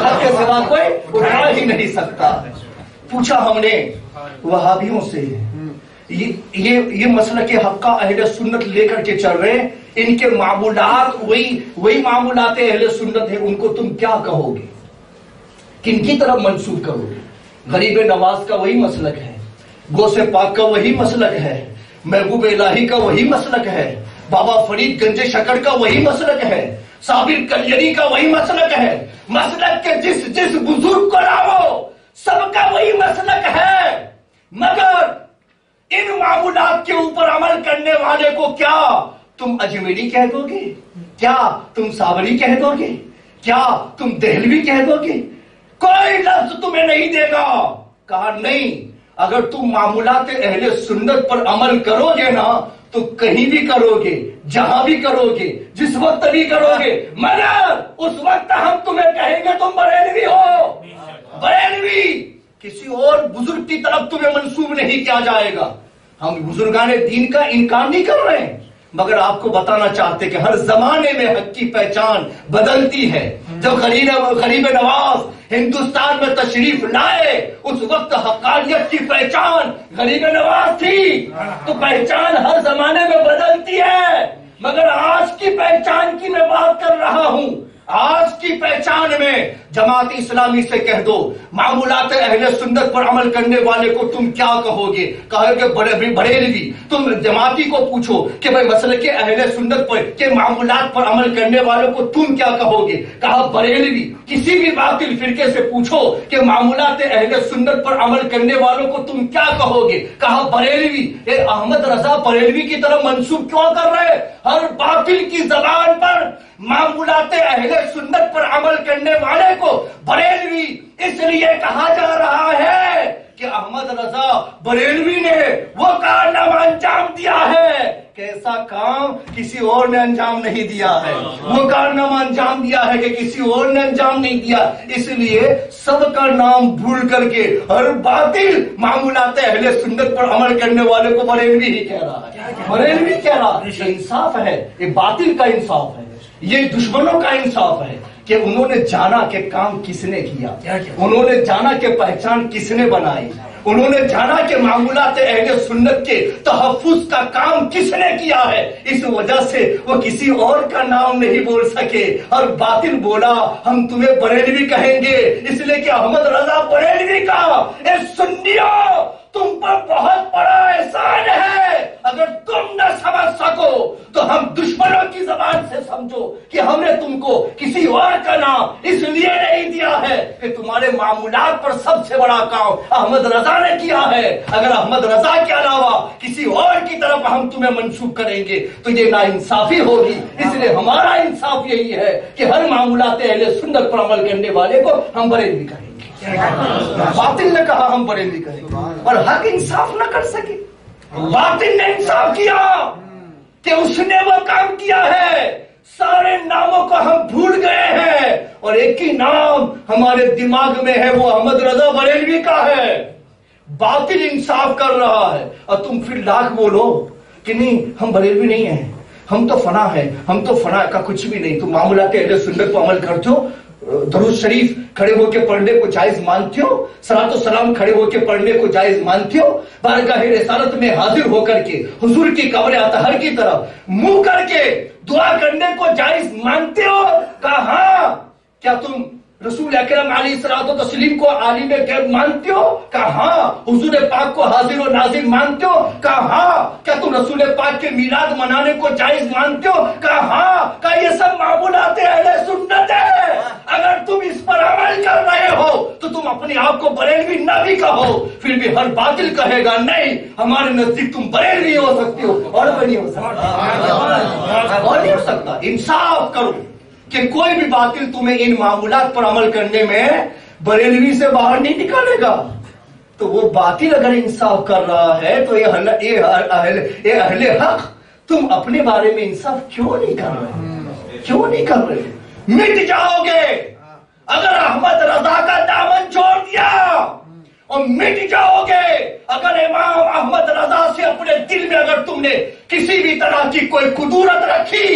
हक के सिवा कोई उठा ही नहीं सकता। पूछा हमने वहाबियों से, ये मसलक के हक का अहले सुन्नत लेकर के चल रहे हैं, इनके मामूलात वही मामूलात अहले सुन्नत है, उनको तुम क्या कहोगे, किनकी तरफ मंसूब करोगे? गरीब नवाज का वही मसलक है, गौसे पाक का वही मसलक है, महबूब इलाही का वही मसलक है, बाबा फरीद गंजे शकड़ का वही मसलक है, साबिर कलियरी का वही मसलक है। मसलक के जिस बुजुर्ग को लाओ सबका वही मसलक है, मगर इन मामूलात के ऊपर अमल करने वाले को क्या तुम अजमेरी कह दोगे, क्या तुम साबरी कह दोगे, क्या तुम देहलवी कह दोगे? कोई लफ्ज तुम्हें नहीं देगा। कहा नहीं, अगर तुम मामूलात अहले सुन्नत पर अमल करोगे ना तो कहीं भी करोगे, जहां भी करोगे, जिस वक्त भी करोगे, मगर उस वक्त हम तुम्हें कहेंगे तुम बरेलवी हो, बरेलवी। किसी और बुजुर्ग की तरफ तुम्हें मंसूब नहीं किया जाएगा। हम बुजुर्गाने दीन का इनकार नहीं कर रहे हैं, मगर आपको बताना चाहते कि हर जमाने में हक की पहचान बदलती है। जब गरीब नवाज हिंदुस्तान में तशरीफ लाए उस वक्त हकानियत की पहचान गरीब नवाज थी, तो पहचान हर जमाने में बदलती है। मगर आज की पहचान की मैं बात कर रहा हूं, आज की पहचान में जमात इस्लामी से कह दो मामूलात अहले सुन्नत पर अमल करने वाले को तुम क्या कहोगे? कहोगे बरेलवी। तुम जमाती को पूछो कि भाई मसले के अहले सुन्नत पर के मामूलात पर अमल करने वालों को तुम क्या कहोगे? कहा बरेलवी। किसी भी बातिल फिरके से पूछो कि मामूलात अहले सुन्नत पर अमल करने वालों को तुम क्या कहोगे? कहा बरेलवी। अहमद रजा बरेलवी की तरफ मंसूब क्यों कर रहे? हर बातिल की जबान पर मामूलात अहले सुन्नत पर अमल करने वाले को बरेलवी इसलिए कहा जा रहा है कि अहमद रजा बरेलवी ने वो कारनामा अंजाम दिया है, कैसा काम किसी और ने अंजाम नहीं दिया है। वो कारनामा अंजाम दिया है कि किसी और ने अंजाम नहीं दिया, इसलिए सबका नाम भूल करके हर बातिल मामूलात अहले सुन्नत पर अमल करने वाले को बरेलवी ही कह रहा है। बरेलवी कह रहा है, इंसाफ है, ये बातिल का इंसाफ है, ये दुश्मनों का इंसाफ है कि उन्होंने जाना कि काम किसने किया, उन्होंने जाना कि पहचान किसने बनाई, उन्होंने जाना कि मामूलात अहले सुन्नत के तहफ्फुज का काम किसने किया है। इस वजह से वो किसी और का नाम नहीं बोल सके और बातिल बोला हम तुम्हें बरेलवी कहेंगे इसलिए कि अहमद रजा बरेलवी का। सुन्नियों तुम पर बहुत बड़ा एहसान है, अगर तुम न समझ सको तो हम दुश्मनों की जबान से समझो कि हमने तुमको किसी और का नाम इसलिए नहीं दिया है कि तुम्हारे मामूलात पर सबसे बड़ा काम अहमद रजा ने किया है। अगर अहमद रजा के अलावा किसी और की तरफ हम तुम्हें मंसूब करेंगे तो ये नाइंसाफी होगी, इसलिए हमारा इंसाफ यही है कि हर मामूलात अहले सुन्नत पर अमल करने वाले को हम बरेलवी करेंगे। बातिल ने कहा हम बरेलवी करेंगे और हक इंसाफ न कर सके। बातिल ने इंसाफ किया कि उसने वो काम किया है, सारे नामों को हम भूल गए हैं और एक ही नाम हमारे दिमाग में है, वो अहमद रजा बरेलवी का है। बातिल इंसाफ कर रहा है और तुम फिर लाख बोलो कि नहीं हम बरेलवी नहीं है, हम तो फना है, हम तो फना का कुछ भी नहीं। तुम मामूलात अहले सुन्नत पर अमल करते हो, दरूद शरीफ खड़े होकर पढ़ने को जायज मानते हो, सलातो सलाम खड़े होकर पढ़ने को जायज मानते हो, बारगाह रिसालत में हाजिर होकर के हुजूर की कब्र अतहर की तरफ मुंह करके दुआ करने को जायज मानते हो? कहा क्या तुम रसूल अकरम अलैहिस्सलातु तस्लीम को आलिम गैब मानते हो? कहा हुजूर पाक को हाजिर और नाजिर मानते हो? कहा क्या तुम रसूल पाक के मिलाद मनाने को जायज मानते हो? कहा ये सब मामूलात अहले सुन्नत है। अगर तुम इस पर अमल कर रहे हो तो तुम अपने आप को बरेलवी न भी कहो, फिर भी हर बातिल कहेगा नहीं हमारे नजदीक तुम बरेलवी हो सकते हो, और नहीं हो सकता, और नहीं हो सकता। इंसाफ करो कि कोई भी बातिल तुम्हें इन मामूलात पर अमल करने में बरेलवी से बाहर नहीं निकालेगा। तो वो बातिल अगर इंसाफ कर रहा है तो ये अहले हक तुम अपने बारे में इंसाफ क्यों नहीं कर रहे, क्यों नहीं कर रहे? मिट जाओगे अगर अहमद रजा का दामन छोड़ दिया, और मिट जाओगे अगर इमाम अहमद रजा से अपने दिल में अगर तुमने किसी भी तरह की कोई कुदूरत रखी,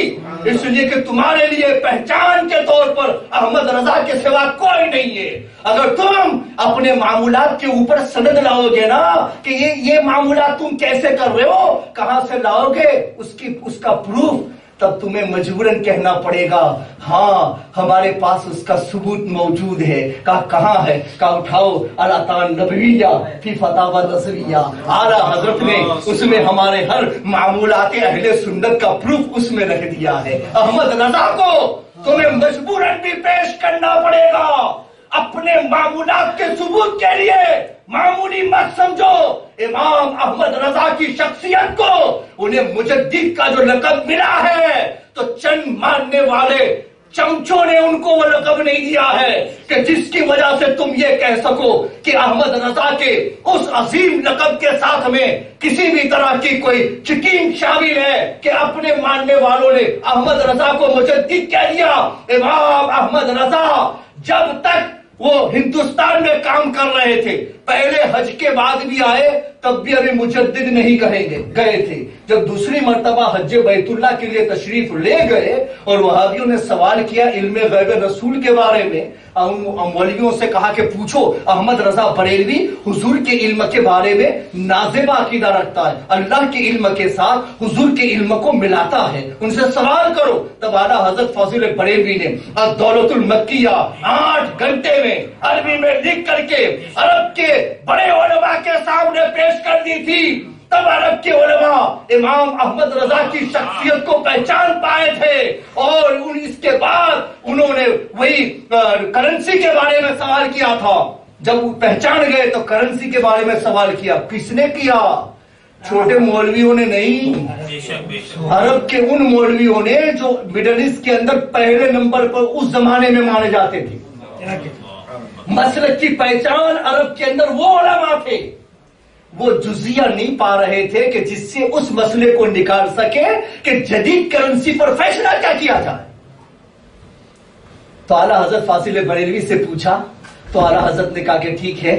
इसलिए कि तुम्हारे लिए पहचान के तौर पर अहमद रजा के सिवा कोई नहीं है। अगर तुम अपने मामूलात के ऊपर सनद लाओगे ना कि ये मामूलात तुम कैसे कर रहे हो, कहां से लाओगे उसका प्रूफ, तब तुम्हें मजबूरन कहना पड़ेगा हाँ हमारे पास उसका सबूत मौजूद है। कहाँ है? उठाओ अल-अतान नबविया फी फतावा नज़रिया, आला हजरत ने उसमें हमारे हर मामूलात अहले सुन्नत का प्रूफ उसमें रख दिया है। अहमद रजा को तुम्हें मजबूरन भी पेश करना पड़ेगा अपने मामूलात के सबूत के लिए। मामूली मत समझो इमाम अहमद रजा की शख्सियत को। उन्हें मुजद्दिद का जो लक़ब मिला है तो चंद मानने वाले चमचों ने उनको वो लक़ब नहीं दिया है कि जिसकी वजह से तुम ये कह सको कि अहमद रजा के उस अजीम लक़ब के साथ में किसी भी तरह की कोई चिकीन शामिल है कि अपने मानने वालों ने अहमद रजा को मुजद्दिद कह दिया। इमाम अहमद रजा जब तक वो हिंदुस्तान में काम कर रहे थे, पहले हज के बाद भी आए तब भी अभी मुजद्दिद नहीं गए थे। जब दूसरी मर्तबा हज बैतुल्लाह के लिए तशरीफ ले गए और वहाबियों ने सवाल किया इल्मे गैब रसूल के बारे में, मौलवियों से कहा कि पूछो अहमद रजा बरेलवी हुजूर के इल्म के बारे में नाज़िबा अकीदा रखता है, अल्लाह के इल्म के साथ हुजूर के इल्म को मिलाता है, उनसे सवाल करो। तब आला हजरत फाजिल बरेलवी ने अद-दौलतुल मक्किया 8 घंटे में अरबी में लिख करके अरब के बड़े उलमा के सामने पेश कर दी थी। तब अरब के उलमा इमाम अहमद रजा की शख्सियत को पहचान पाए थे और इसके बाद उन्होंने वही करेंसी के बारे में सवाल किया था। जब वो पहचान गए तो करेंसी के बारे में सवाल किया। किसने किया? छोटे मौलवियों ने नहीं, अरब के उन मौलवियों ने जो मिडल ईस्ट के अंदर पहले नंबर पर उस जमाने में माने जाते थे। मसलक की पहचान अरब के अंदर वो उलमा थे, वो जुजिया नहीं पा रहे थे कि जिससे उस मसले को निकाल सके कि जदीद करेंसी पर फैसला क्या किया जाए। तो आला हजरत फासिल बरेलवी से पूछा तो आला हजरत ने कहा कि ठीक है।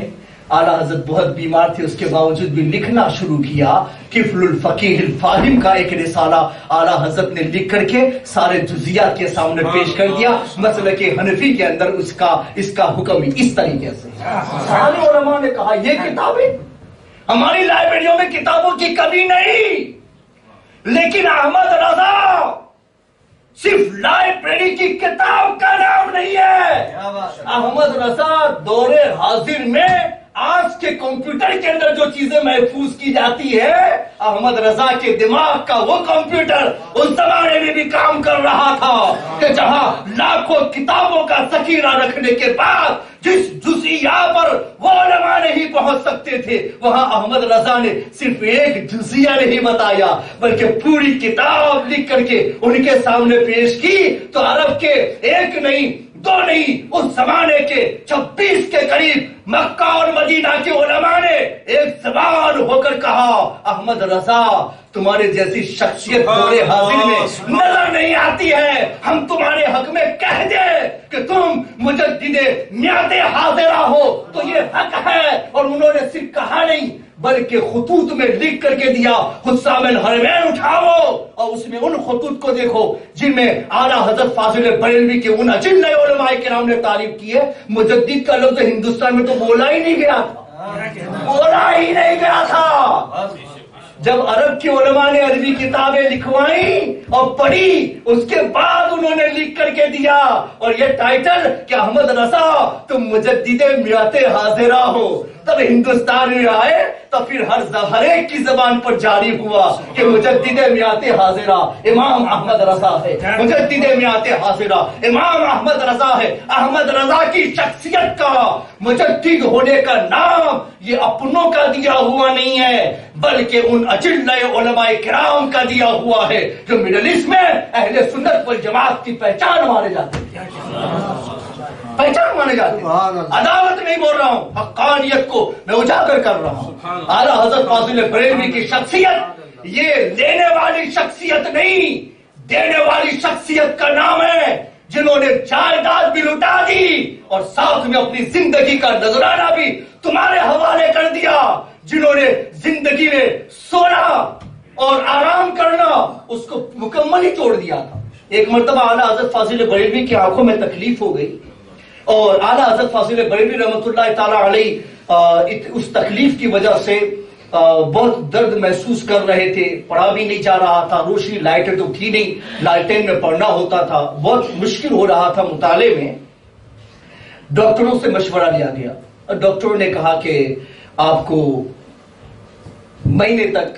आला हजरत बहुत बीमार थे, उसके बावजूद भी लिखना शुरू किया। किफलुल फकीहिल फाहिम का एक रिसाला आला हजरत ने लिख करके सारे जुजियात के सामने पेश कर दिया। मसले के हनफी के अंदर इसका हुक्म इस तरीके से। सारे उलमा ने कहा ये किताबें हमारी लाइब्रेरियों में किताबों की कमी नहीं, लेकिन अहमद रजा सिर्फ लाइब्रेरी की किताब का नाम नहीं है। अहमद रजा दौरे हाजिर में आज के कंप्यूटर के अंदर जो चीजें महफूज की जाती है, अहमद रजा के दिमाग का वो कंप्यूटर उस जमाने में भी काम कर रहा था कि जहां लाखों किताबों का जखीरा रखने के बाद जिस जुजिया पर वो उलमा नहीं पहुंच सकते थे, वहां अहमद रजा ने सिर्फ एक जुजिया नहीं बताया बल्कि पूरी किताब लिख करके उनके सामने पेश की। तो अरब के एक नहीं दो नहीं, उस जमाने के 26 के करीब मक्का और मदीना के उलमा ने एक जबान होकर कहा अहमद रजा तुम्हारे जैसी शख्सियत दौरे हाजिर में नजर नहीं आती है। हम तुम्हारे हक में कह दे कि तुम मुजद्दिदे मियादे हाजिरा हो तो ये हक है। और उन्होंने सिर्फ कहा नहीं बल्कि खुतूत में लिख करके दिया, हुस्सामिल हरमैन उठाओ और उसमें उन खुतूत को देखो जिनमें आला हजरत फाजिल बरेलवी के उन अजिल्ले उलमाए किराम ने तारीफ की है। मुजद्दिद का लफ्ज हिंदुस्तान में तो बोला ही नहीं गया था, बोला ही नहीं गया था। जब अरब के उलमा ने अरबी किताबें लिखवाई और पढ़ी, उसके बाद उन्होंने लिख करके दिया, और ये टाइटल कि अहमद रजा तुम मुजद्दिदे मियाते हाजिरा हो। तब हिंदुस्तान में आए तो फिर हर एक की जबान पर जारी हुआ कि मुजद्दिदे मियाते हाजिरा इमाम अहमद रजा है, मुजद्दिदे मियाते हाजिरा इमाम अहमद रजा है। अहमद रजा की शख्सियत का, मुजद्दिद होने का नाम ये अपनों का दिया हुआ नहीं है, बल्कि उन अजिल्ले उलमाए किराम का दिया हुआ है, जो मिडिल ईस्ट में अहले सुन्नत वल जमात की पहचान माने जाते हैं, पहचान माने जाते हैं। अदावत नहीं बोल रहा हूँ, हक्कानियत को मैं उजागर कर रहा हूँ। आला हजरत फाजिल बरेलवी की शख्सियत ये लेने वाली शख्सियत नहीं, देने वाली शख्सियत का नाम है, जिन्होंने जायदाद भी लुटा दी और साथ में अपनी जिंदगी का नजराना भी तुम्हारे हवाले कर दिया, जिन्होंने जिंदगी में सोना और आराम करना उसको मुकम्मल ही तोड़ दिया था। एक मर्तबा आला हजरत फाजिल बरेलवी की आंखों में तकलीफ हो गई और आला हजरत फाजिल बरेलवी रहमतुल्लाह ताला अलैह उस तकलीफ की वजह से बहुत दर्द महसूस कर रहे थे, पढ़ा भी नहीं जा रहा था, रोशनी लाइटें तो थी नहीं, लालटेन में पढ़ना होता था, बहुत मुश्किल हो रहा था मुताले में। डॉक्टरों से मशवरा लिया गया और डॉक्टरों ने कहा कि आपको महीने तक,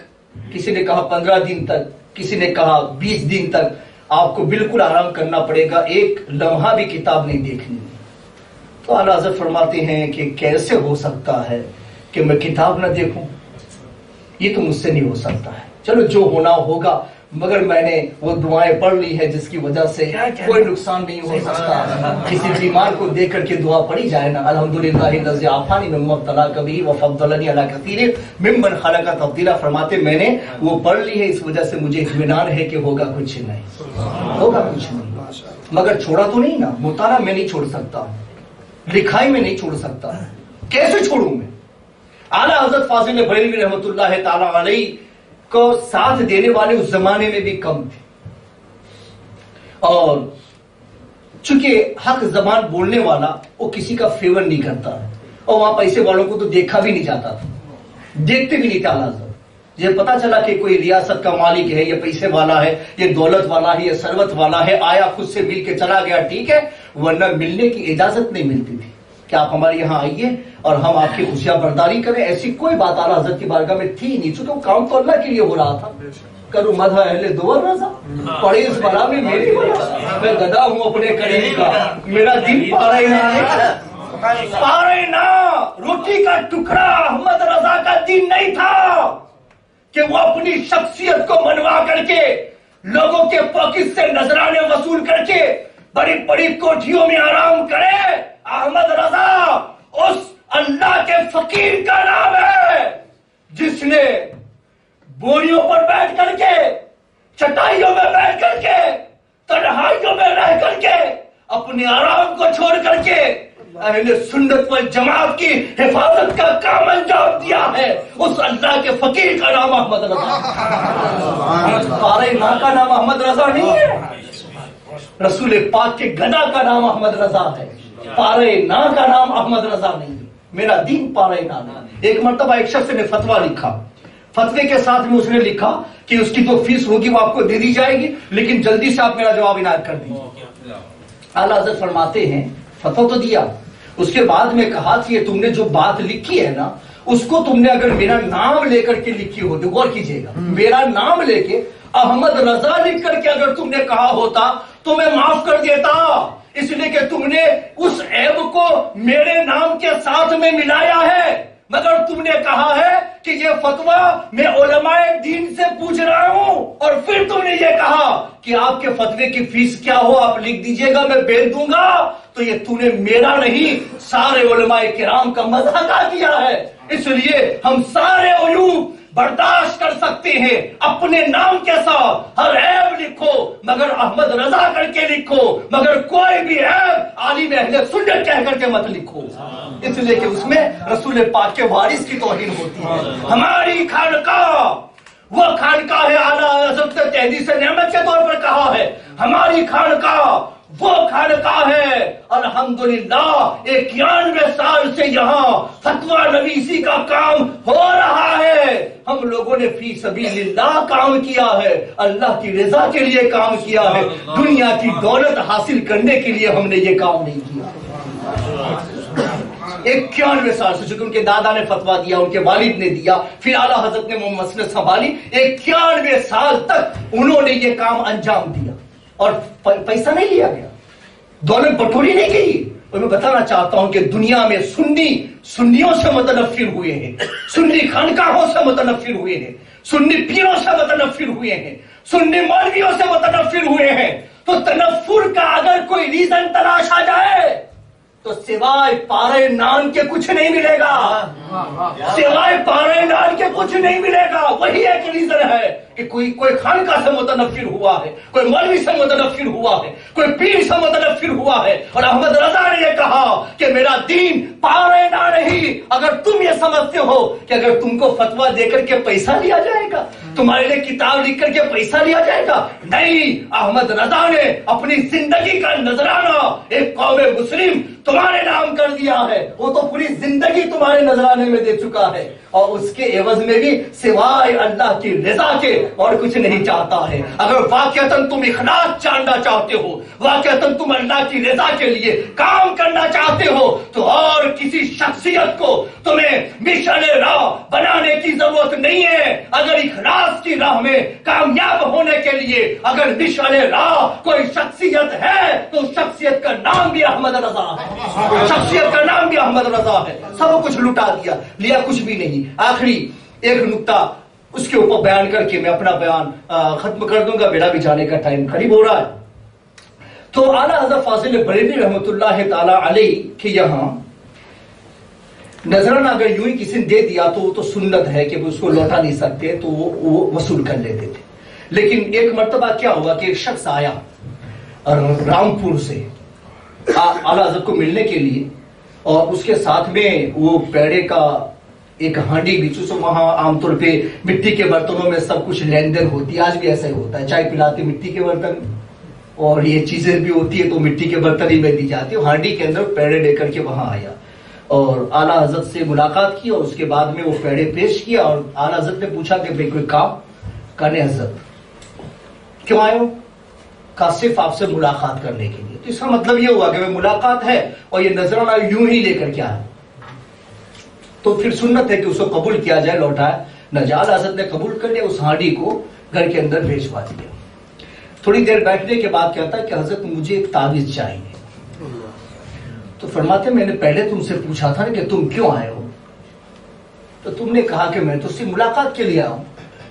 किसी ने कहा 15 दिन तक, किसी ने कहा 20 दिन तक आपको बिल्कुल आराम करना पड़ेगा, एक लम्हा भी किताब नहीं देखनी। तो आला हज़रत फरमाते हैं कि कैसे हो सकता है कि मैं किताब न देखूं, ये तो मुझसे नहीं हो सकता है, चलो जो होना होगा, मगर मैंने वो दुआएं पढ़ ली है जिसकी वजह से कोई नुकसान नहीं हो सकता। किसी बीमार को देख करके दुआ पढ़ी जाए ना, अल्हम्दुलिल्लाह लज़ी आफ़ानी मिन मुब्तला कभी व फ़द्दलनी अला कसीर मिम्मन खलक़ तफ़दीला। फरमाते मैंने वो पढ़ ली है, इस वजह से मुझे इत्मीनान है कि होगा कुछ नहीं, होगा कुछ नहीं, मगर छोड़ा तो नहीं ना, मुताला में नहीं छोड़ सकता, लिखाई में नहीं छोड़ सकता, कैसे छोड़ू मैं। आला हज़रत फाजिल बरेलवी रहमतुल्लाह ताला अलैह को साथ देने वाले उस जमाने में भी कम थे, और चूंकि हक जबान बोलने वाला वो किसी का फेवर नहीं करता है, और वहां पैसे वालों को तो देखा भी नहीं जाता था, देखते भी नहीं था। आला हज़रत ये पता चला कि कोई रियासत का मालिक है, ये पैसे वाला है, ये दौलत वाला है, ये सरवत वाला है, आया खुद से मिल के चला गया, ठीक है, वरना मिलने की इजाजत नहीं मिलती थी कि आप हमारे यहाँ आइए और हम आपकी खुशियां बर्दारी करें, ऐसी कोई बात आला हज़रत की बारगाह में थी नहीं, चूंकि वो काम तो अल्लाह के लिए हो रहा था। करूँ मदह अहले दुआ रज़ा, पढ़े इस बला में मेरी वजह, मैं गदा हूँ अपने करीम का, मेरा दिल पारे ना, रोटी का टुकड़ा अहमद रजा का दिन नहीं था कि वो अपनी शख्सियत को मनवा करके लोगों के पॉकेट से नजराने वसूल करके बड़ी बड़ी कोठियों में आराम करे। अहमद रजा उस अल्लाह के फकीर का नाम है जिसने बोरियों पर बैठ करके, चटाइयों में बैठ करके, तन्हाइयों में रह करके, अपने आराम को छोड़ करके अहले सुन्नत वल जमात की हिफाजत का काम अंजाम दिया है। उस अल्लाह के फकीर का नाम अहमद रजा, पारे ना का नाम अहमद रजा नहीं है, रसूल पाक के गदा का नाम अहमद रजा है, पारे ना का नाम अहमद रजा नहीं है। मेरा दीन पारे ना है। एक मर्तबा एक शख्स ने फतवा लिखा, फतवे के साथ में उसने लिखा कि उसकी जो फीस होगी वो आपको दे दी जाएगी, लेकिन जल्दी से आप मेरा जवाब इनायत कर दीजिए। आला हज़रत फरमाते हैं फतवा तो दिया, उसके बाद में कहा कि ये तुमने जो बात लिखी है ना, उसको तुमने अगर मेरा नाम लेकर के लिखी होती, गौर कीजिएगा, मेरा नाम लेके अहमद रजा लिख करके अगर तुमने कहा होता तो मैं माफ कर देता, इसलिए कि तुमने उस ऐब को मेरे नाम के साथ में मिलाया है, मगर तुमने कहा है कि ये फतवा मैं उलमाए दीन से पूछ रहा हूं, और फिर तुमने ये कहा कि आपके फतवे की फीस क्या हो आप लिख दीजिएगा, मैं भेज दूंगा, तो ये तूने मेरा नहीं सारे उलमाए किराम का मज़ाक किया है। इसलिए हम सारे उलूम बर्दाश्त कर सकते हैं, अपने नाम के साथ हर ऐब लिखो मगर अहमद रजा करके लिखो, मगर कोई भी ऐब आलिम अहले सुन्नत कह करके मत लिखो, इसलिए कि उसमें रसूल पाक के वारिस की तौहीन होती है। हमारी खानकाह वो खानकाह है, आला हज़रत ने तहदीस नेमत के तौर पर कहा है, हमारी खानकाह وہ خانقاہ ہے. الحمدللہ 91 سال سے یہاں فتویٰ نویسی کا کام ہو رہا ہے. ہم لوگوں نے فی سبیل اللہ کام کیا ہے, اللہ کی رضا کے لیے کام کیا ہے. دنیا کی دولت حاصل کرنے کے لیے ہم نے یہ کام نہیں کیا. 91 سال سے, چونکہ ان کے دادا نے فتویٰ دیا, ان کے والد نے دیا, پھر اعلیٰ حضرت نے مسئلہ سنبھالی. 91 سال تک انہوں نے یہ کام انجام دیا اور پیسہ نہیں لیا گیا, دولت بٹوری نہیں گئی. اور میں بتانا چاہتا ہوں کہ دنیا میں سنیوں سے متنفر ہوئے ہیں, سنی خانقاہوں سے متنفر ہوئے ہیں, سنی پیروں سے متنفر ہوئے ہیں, سنی مولویوں سے متنفر ہوئے ہیں. تو تنفر کا اگر کوئی ریزن تلاش آ جائے تو سوائے پارے نان کے کچھ نہیں ملے گا, سوائے پارے نان کے کچھ نہیں ملے گا. وہی ایک ریزن ہے کہ کوئی خانقاہ سے متنفر ہوا ہے, کوئی مولوی سے متنفر ہوا ہے, کوئی پیر سے متنفر ہوا ہے. اور احمد رضا نے یہ کہا کہ میرا دین پارے نہ نہیں. اگر تم یہ سمجھتے ہو کہ اگر تم کو فتویٰ دے کر کے پیسہ لیا جائے گا, تمہارے لیے کتاب لکھ کر کے پیسہ لیا جائے گا, نہیں. احمد رضا نے اپنی زندگی کا نذرانہ ایک قوم مسلم تمہارے نام کر دیا ہے. وہ تو پوری زندگی تمہارے نذرانے میں دے چکا ہے, اور اس کے عوض میں بھی سوائے اللہ کی رضا کے اور کچھ نہیں چاہتا ہے. اگر واقعتاً تم اخلاص جاننا چاہتے ہو, واقعتاً تم اللہ کی رضا کے لیے کام کرنا چاہتے ہو, تو اور کسی شخصیت کو تمہیں مشعل راہ بنانے کی ضرورت نہیں ہے. اگر اخلاص کی راہ میں کامیاب ہونے کے لیے اگر مشعل راہ کوئی شخصیت ہے تو شخصیت کا نام بھی احمد رضا ہے, شخصیت کا نام بھی احمد رضا ہے. سب کچھ لٹا دیا, لیا کچھ بھی نہیں. آخری ایک نقطہ اس کے اوپر بیان کر کے میں اپنا بیان ختم کر دوں گا, میرا بھی جانے کا ٹائم قریب ہو رہا ہے. تو اعلیٰ حضرت فاضل بریلوی رحمۃ اللہ تعالی علیہ کے یہاں نذرانہ اگر یوں ہی کسی نے دے دیا تو وہ تو سنت ہے کہ اس کو لوٹا نہیں سکتے, تو وہ وصول کر لیتے تھے. لیکن ایک مرتبہ کیا ہوا کہ ایک شخص آیا رامپور سے اعلیٰ حضرت کو ملنے کے لیے, اور اس کے ساتھ میں وہ پیڑے کا ایک ہانڈی بھی, وہاں عام طور پہ مٹی کے برتنوں میں سب کچھ لین دین ہوتی ہے, آج بھی ایسا ہی ہوتا ہے, چائے پلاتے مٹی کے برتن اور یہ چیزیں بھی ہوتی ہے تو مٹی کے برتن ہی میں دی جاتی ہے. ہانڈی کے اندر پیڑے لے کر کے وہاں آیا اور اعلیٰ حضرت سے ملاقات کی, اور اس کے بعد میں وہ پیڑے پیش کیا. اور اعلیٰ حضرت نے پوچھا کہ بھائی کوئی کام کرنے, حضرت کیوں آئے ہو؟ کہا صرف آپ سے ملاقات کرنے کے لیے. تو اس کا مطلب یہ ہوا کہ ملاقات ہے اور یہ نذرانہ یوں ہی لے کر کے آئے, تو پھر سنت ہے کہ اس کو قبول کیا جائے, لوٹائے نہ جائے. اعلیٰ حضرت نے قبول کر لیا, اس ہانڈی کو گھر کے اندر بھیجوا دیا. تھوڑی دیر بیٹھنے کے بعد کہتا ہے کہ حضرت مجھے ایک تعویذ چاہیے. تو فرماتے میں نے پہلے تم سے پوچھا تھا کہ تم کیوں آئے ہو, تو تم نے کہا کہ میں تو اس سے ملاقات کے لیے آؤں.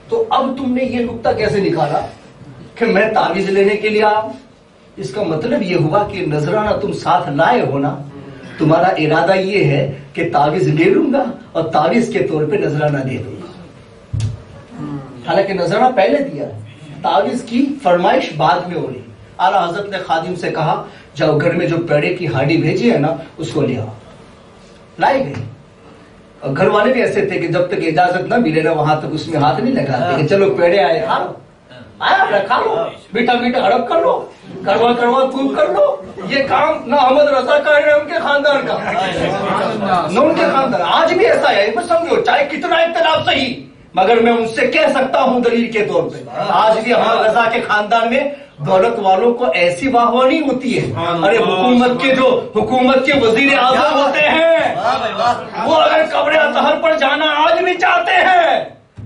تو اب تم نے یہ نقطہ کیسے نکالا کہ میں تعویذ لینے کے لیے آؤں؟ اس کا مطلب یہ ہوا کہ نذرانہ تم ساتھ لائے ہو نا, تمہارا ارادہ یہ ہے کہ تعویذ لے لوں گا اور تعویذ کے طور پہ نذرانہ دے دوں گا. حالانکہ نذرانہ پہلے دیا, تعویذ کی فرمائش بعد میں ہو رہی. اعلیٰ حضرت نے خادم سے کہا جاؤ گھر میں جو پیڑے کی ہانڈی بھیجی ہے نا اس کو لے آؤ. لائے گئے, اور گھر والے بھی ایسے تھے کہ جب تک اجازت نہ ملے نا وہاں تک اس میں ہاتھ نہیں لگاتے کہ چلو پیڑے آئے کھا لو, آیا کھا لو, میٹھا میٹھا ہڑپ کر لو, کڑوا کڑوا تھوک کر لو. یہ کام نہ احمد رضا کا ہے ان کے خاندان کا, نہ ان کے خاندان. آج بھی ایسا ہے, سمجھو چاہے کتنا اختلاف صحیح, مگر میں ان سے کہہ سکتا ہوں دلیل کے طور پہ آج بھی احمد رضا کے خاندان میں دولت والوں کو ایسی واہوانی ہوتی ہے. ارے حکومت کے وزیر اعظم ہوتے ہیں, وہ اگر قبر اطہر پر جانا آج بھی چاہتے ہیں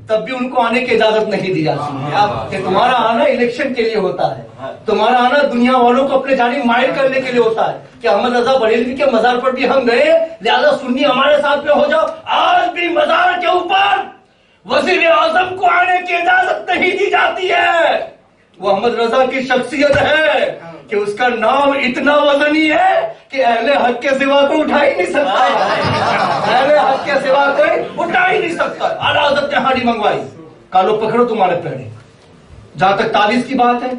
تب بھی ان کو آنے کی اجازت نہیں دی جاتی ہے کہ تمہارا آنا الیکشن کے لیے ہوتا ہے, تمہارا آنا دنیا والوں کو اپنے جانب مائل کرنے کے لیے ہوتا ہے کہ احمد رضا بریلوی کے مزار پر بھی ہم گئے لہذا سنی ہمارے ساتھ میں ہو جاؤ. آج بھی مزار کے اوپر وزیر اعظم کو آنے کی اجازت نہیں دی جاتی ہے. وہ احمد رضا کی شخصیت ہے کہ اس کا نام اتنا وزنی ہے کہ اہل حق کے سوا کوئی اٹھا ہی نہیں سکتا, اہل حق کے سوا کوئی اٹھا ہی نہیں سکتا. اعلیٰ حضرت نے ہانڈی منگوائی, کالو پکڑو تمہارے پیڑے. جہاں تک تعویذ کی بات ہے,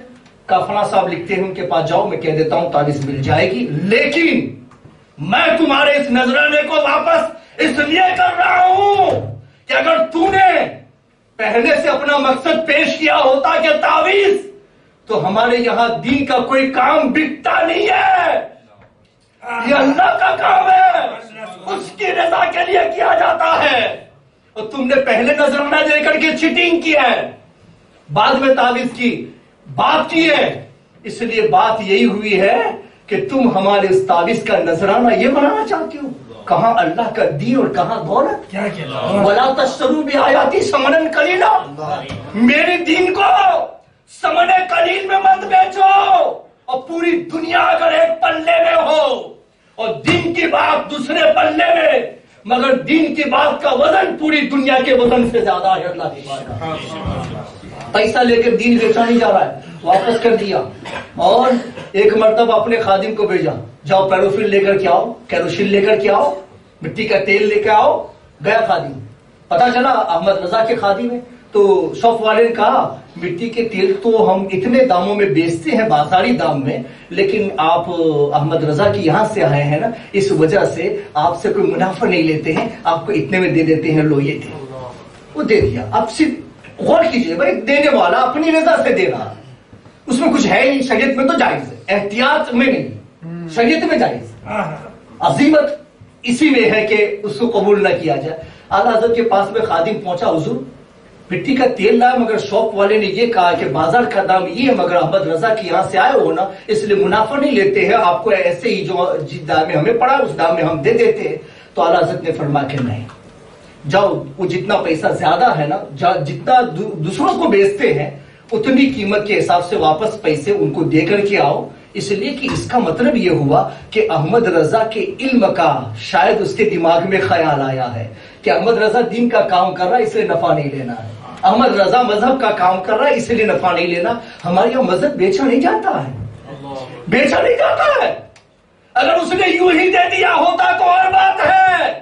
کافنا صاحب لکھتے ہیں ان کے پاس جاؤ, میں کہہ دیتا ہوں تعویذ مل جائے گی, لیکن میں تمہارے اس نذرانے کو واپس اس لیے کر رہا ہوں کہ اگر تو نے پہلے سے اپنا مقصد پیش کیا ہوتا کہ تعویذ تو ہمارے یہاں دین کا کوئی کام بکتا نہیں ہے، یہ اللہ کا کام ہے، اس کی رضا کے لیے کیا جاتا ہے۔ اور تم نے پہلے نذرانہ دے کر کے چیٹنگ کی ہے، بعد میں تعویذ کی بات کی ہے، اس لیے بات یہی ہوئی ہے کہ تم ہمارے اس تعویذ کا نذرانہ یہ بنانا چاہتے ہو۔ کہاں اللہ کا دین اور کہاں دولت؟ وَلَا تَشْتَرُوا بِآيَاتِي ثَمَنًا قَلِيلًا، میرے دین کو ثمن قلیل میں مت بیچو۔ اور پوری دنیا اگر ایک پلے میں ہو اور دین کی بات دوسرے پلے میں، مگر دین کی بات کا وزن پوری دنیا کے وزن سے زیادہ ہے۔ اللہ کی بات کا پیسہ لے کر دین بیچا نہیں جا رہا ہے، واپس کر دیا۔ اور ایک مرتبہ اپنے خادم کو بھیجا، جاؤ پیروفل لے کر کے آؤ، کیروسین لے کر کے آؤ، مٹی کا تیل لے کے آؤ۔ گیا خادم، پتا چلا احمد رضا کے خادم ہے۔ تو شاپ والے نے کہا مٹی کے تیل تو ہم اتنے داموں میں بیچتے ہیں، بازاری دام میں، لیکن آپ احمد رضا کی یہاں سے آئے ہیں نا، اس وجہ سے آپ سے کوئی منافع نہیں لیتے ہیں، آپ کو اتنے میں دے دیتے ہیں، لو یہ دے۔ وہ دے دیا۔ اب صرف غور کیجئے بھائی، دینے والا اپنی رضا سے دے رہا، اس میں کچھ ہے نہیں، شریعت میں تو جائز ہے، احتیاط میں نہیں، شریعت میں جائز۔ عظیمت اسی میں ہے کہ اس کو قبول نہ کیا جائے۔ اعلیٰ حضرت کے پاس میں خادم پہنچا، حضور مٹی کا تیل لایا، مگر شاپ والے نے یہ کہا کہ بازار کا دام یہ ہے، مگر احمد رضا کی یہاں سے آئے ہو نا، اس لیے منافع نہیں لیتے ہیں، آپ کو ایسے ہی جو جس دام میں ہمیں پڑا اس دام میں ہم دے دیتے ہیں۔ تو اعلیٰ حضرت نے فرمایا کہ نہیں، جاؤ وہ جتنا پیسہ زیادہ ہے نا، جتنا دوسروں کو بیچتے ہیں اتنی قیمت کے حساب سے واپس پیسے ان کو دے کر کے آؤ۔ اس لیے کہ اس کا مطلب یہ ہوا کہ احمد رضا کے علم کا شاید اس کے دماغ میں خیال آیا ہے کہ احمد رضا دین کا کام کر رہا ہے، اس لیے نفع نہیں لینا ہے، احمد رضا مذہب کا کام کر رہا ہے، اس لیے نفع نہیں لینا۔ ہمارے یہاں مذہب بیچا نہیں جاتا ہے، بیچا نہیں جاتا ہے۔ اگر اس نے یوں ہی دے دیا ہوتا تو اور بات ہے،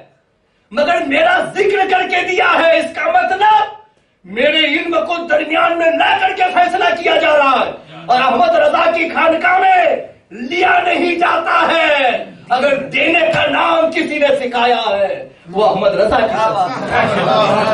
مگر میرا ذکر کر کے دیا ہے، اس کا مطلب میرے علم کو درمیان میں لا کر کے فیصلہ کیا جا رہا ہے، اور احمد رضا کی خانقاہ میں لیا نہیں جاتا ہے۔ اگر دینے کا نام کسی نے سکھایا ہے وہ احمد رضا کی،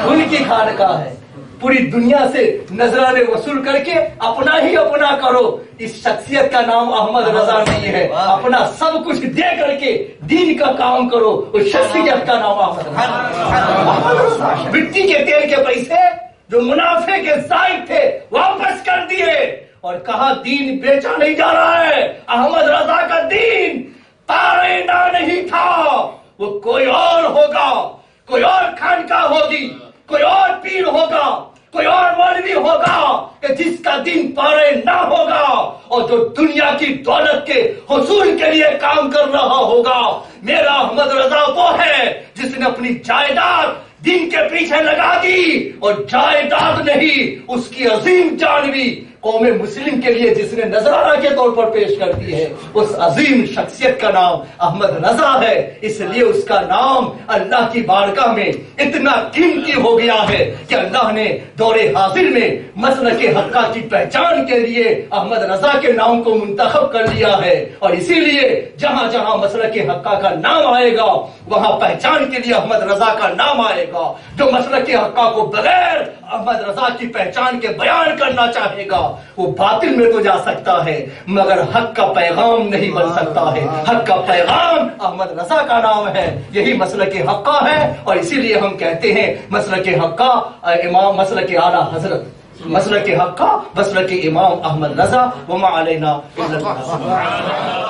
ان کی خانقاہ ہے۔ پوری دنیا سے نذرانے وصول کر کے اپنا ہی اپنا کرو، اس شخصیت کا نام احمد رضا نہیں ہے، اپنا سب کچھ دے کر کے دین کا کام کرو، اس شخصیت کا نام احمد رضا۔ مٹی کے تیل کے پیسے جو منافع کے زائد تھے واپس کر دیے، اور کہا دین بیچا نہیں جا رہا ہے۔ احمد رضا کا دین پارینہ نہیں تھا، وہ کوئی اور ہوگا، کوئی اور خانقاہ ہوگی، کوئی اور پیر ہوگا، کوئی اور مولوی ہوگا کہ جس کا دین پارے نہ ہوگا، اور جو دنیا کی دولت کے حصول کے لیے کام کر رہا ہوگا۔ میرا احمد رضا وہ ہے جس نے اپنی جائیداد دین کے پیچھے لگا دی، اور جائیداد نہیں، اس کی عظیم جان بھی قوم مسلم کے لیے جس نے نذرانہ کے طور پر پیش کر دی ہے، اس عظیم شخصیت کا نام احمد رضا ہے۔ اس لیے اس کا نام اللہ کی بارگاہ میں اتنا قیمتی ہو گیا ہے کہ اللہ نے دور حاضر میں مسلک حقہ کی پہچان کے لیے احمد رضا کے نام کو منتخب کر لیا ہے، اور اسی لیے جہاں جہاں مسلک حقہ کا نام آئے گا وہاں پہچان کے لیے احمد رضا کا نام آئے گا۔ جو مسلک حقہ کو بغیر احمد رضا کی پہچان کے بیان کرنا چاہے گا وہ باطل میں تو جا سکتا ہے، مگر حق کا پیغام نہیں بن سکتا ہے۔ حق کا پیغام احمد رضا کا نام ہے، یہی مسلک حقہ ہے، اور اسی لیے ہم کہتے ہیں مسلک حقہ امام مسلک اعلیٰ حضرت، مسلک حقہ مسلک امام احمد رضا، وما علینا الا البلاغ۔